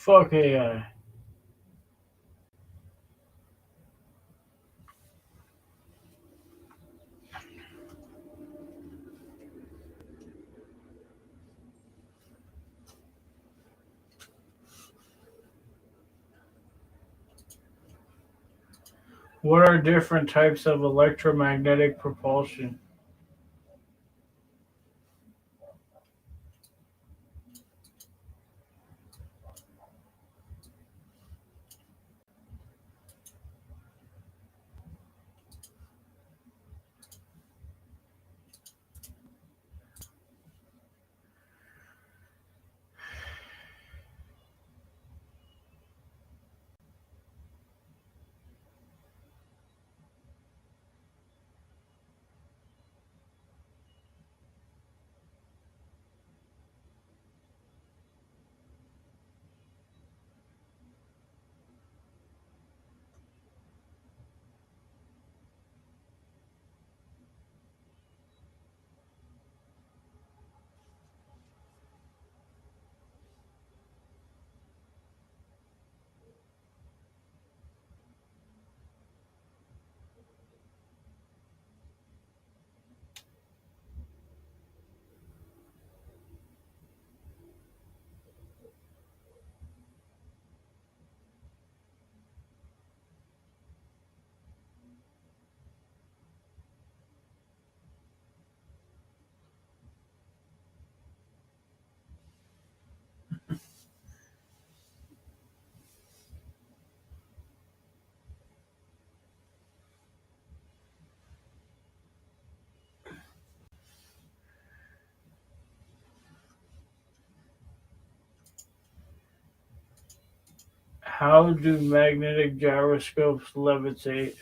Fuck AI. What are different types of electromagnetic propulsion? How do magnetic gyroscopes levitate?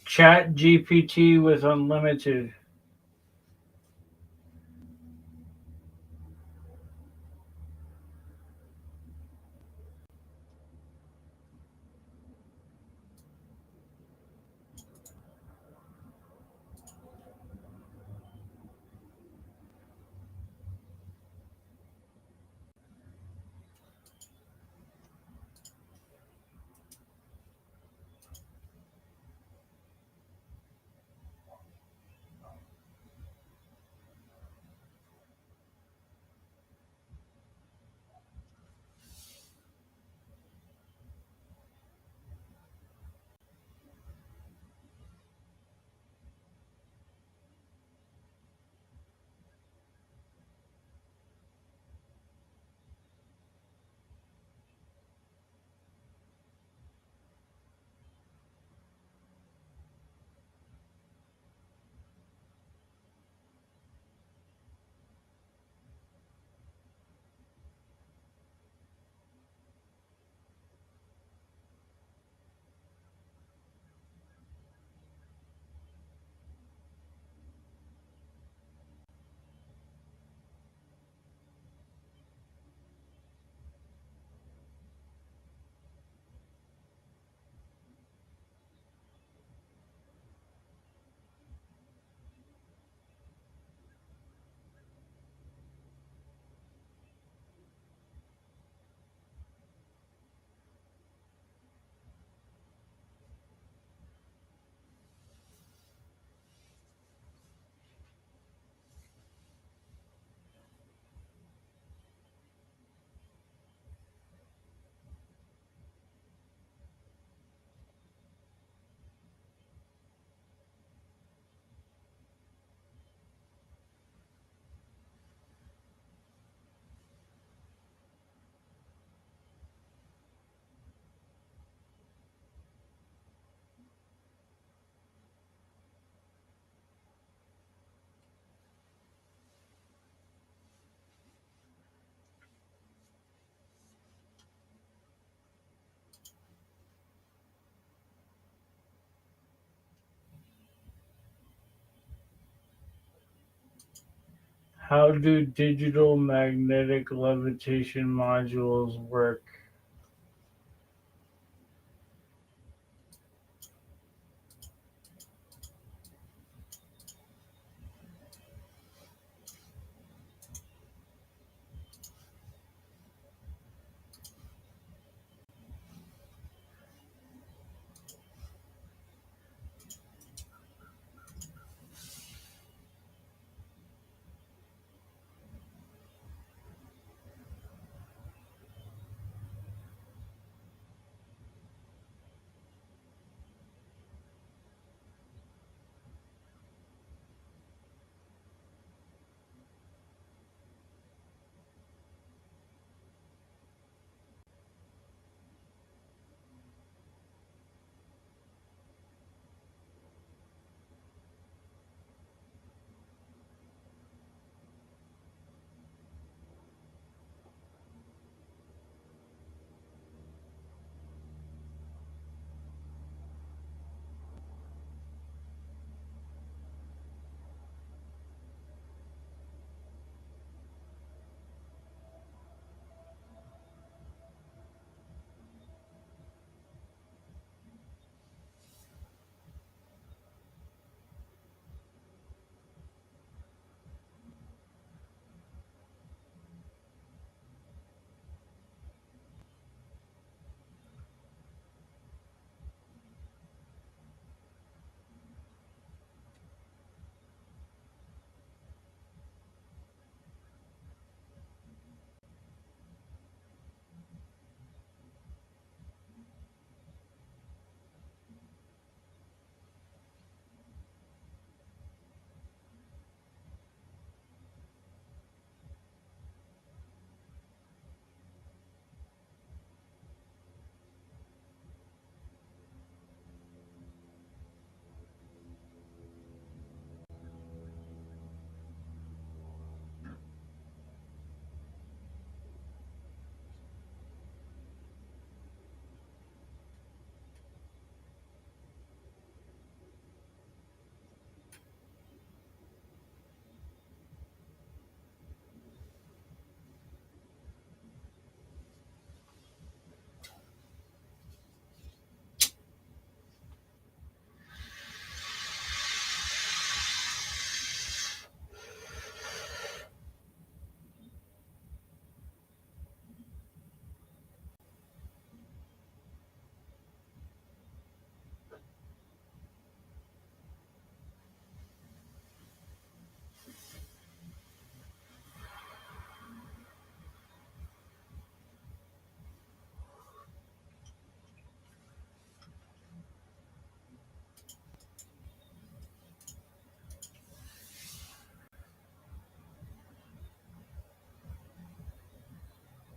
Chat GPT with unlimited. How do digital magnetic levitation modules work?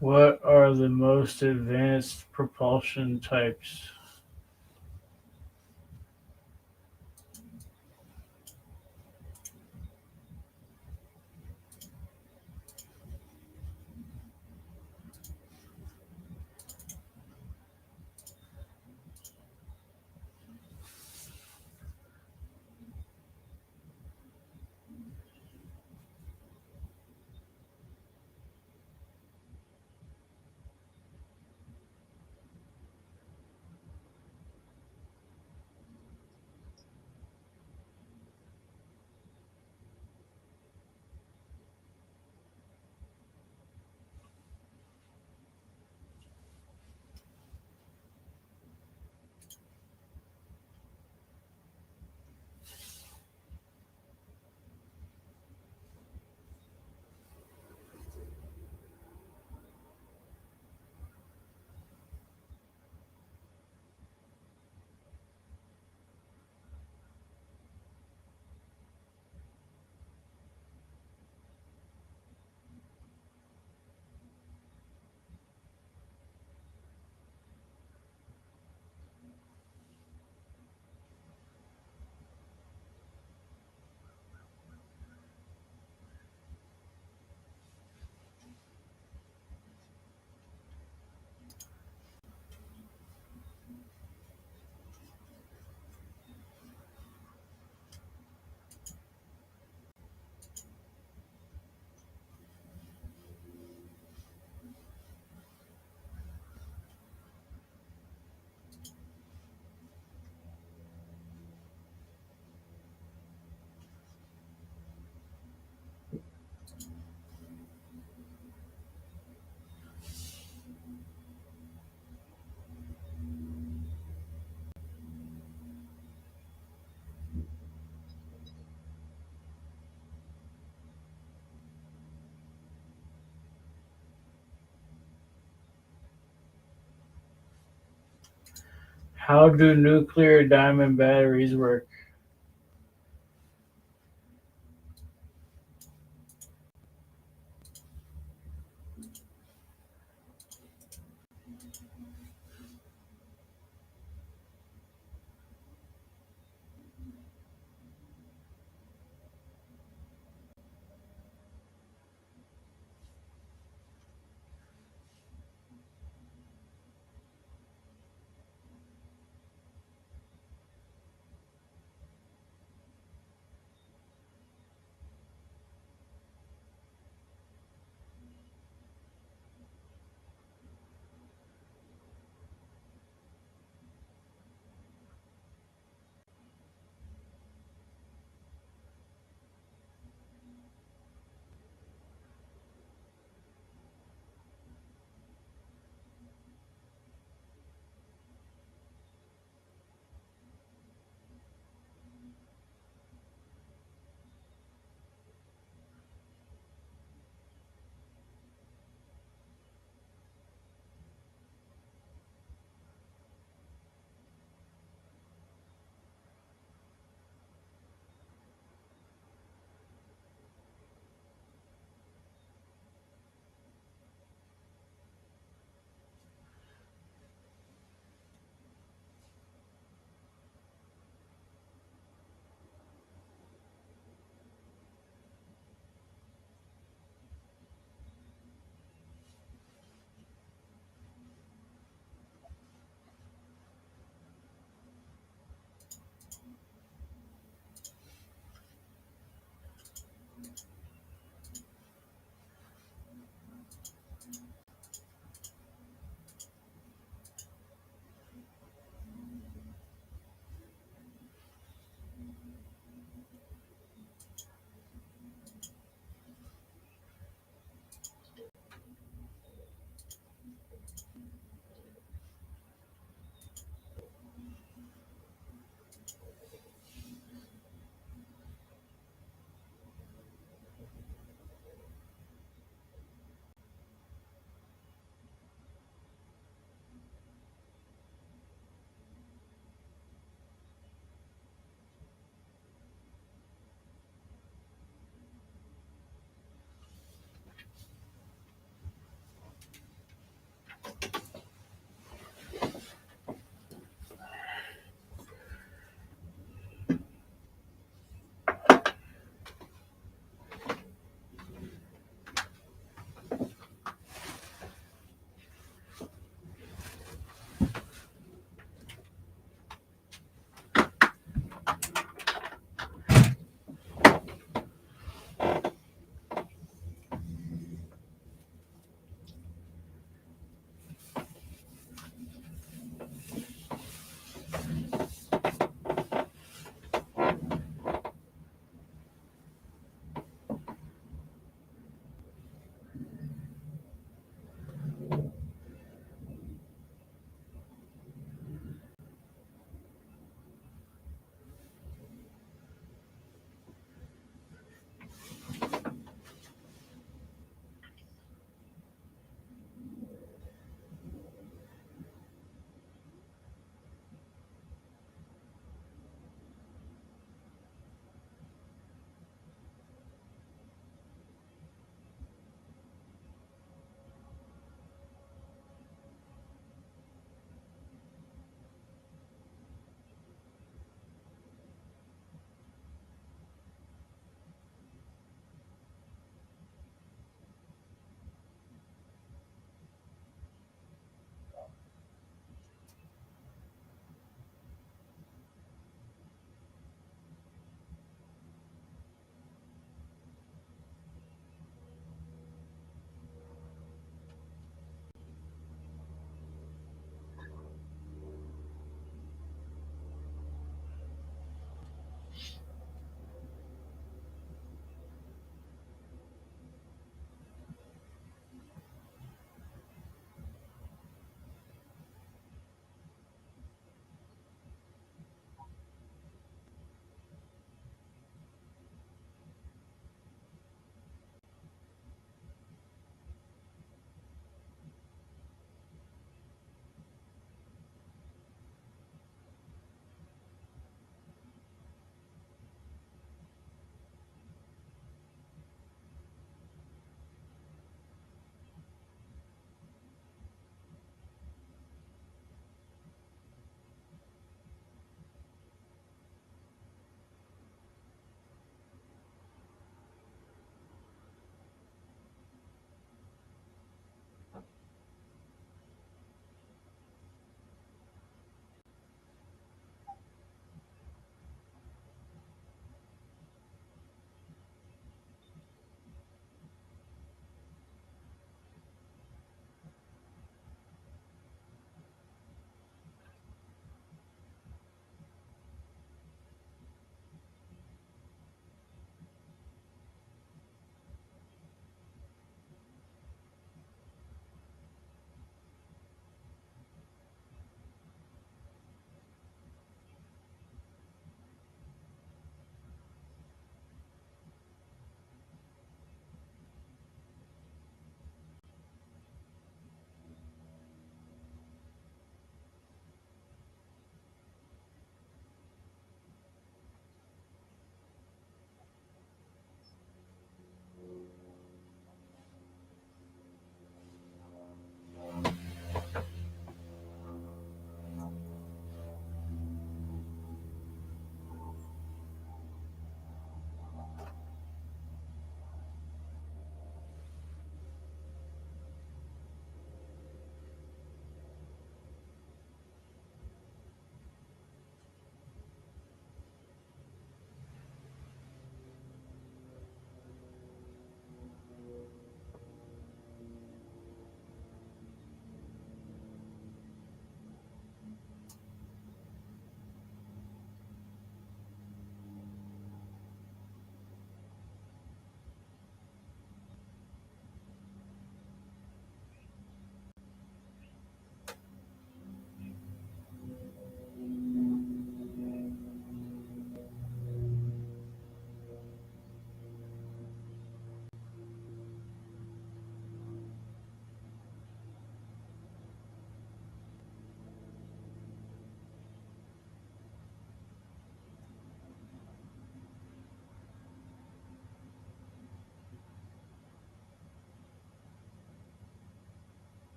What are the most advanced propulsion types? How do nuclear diamond batteries work?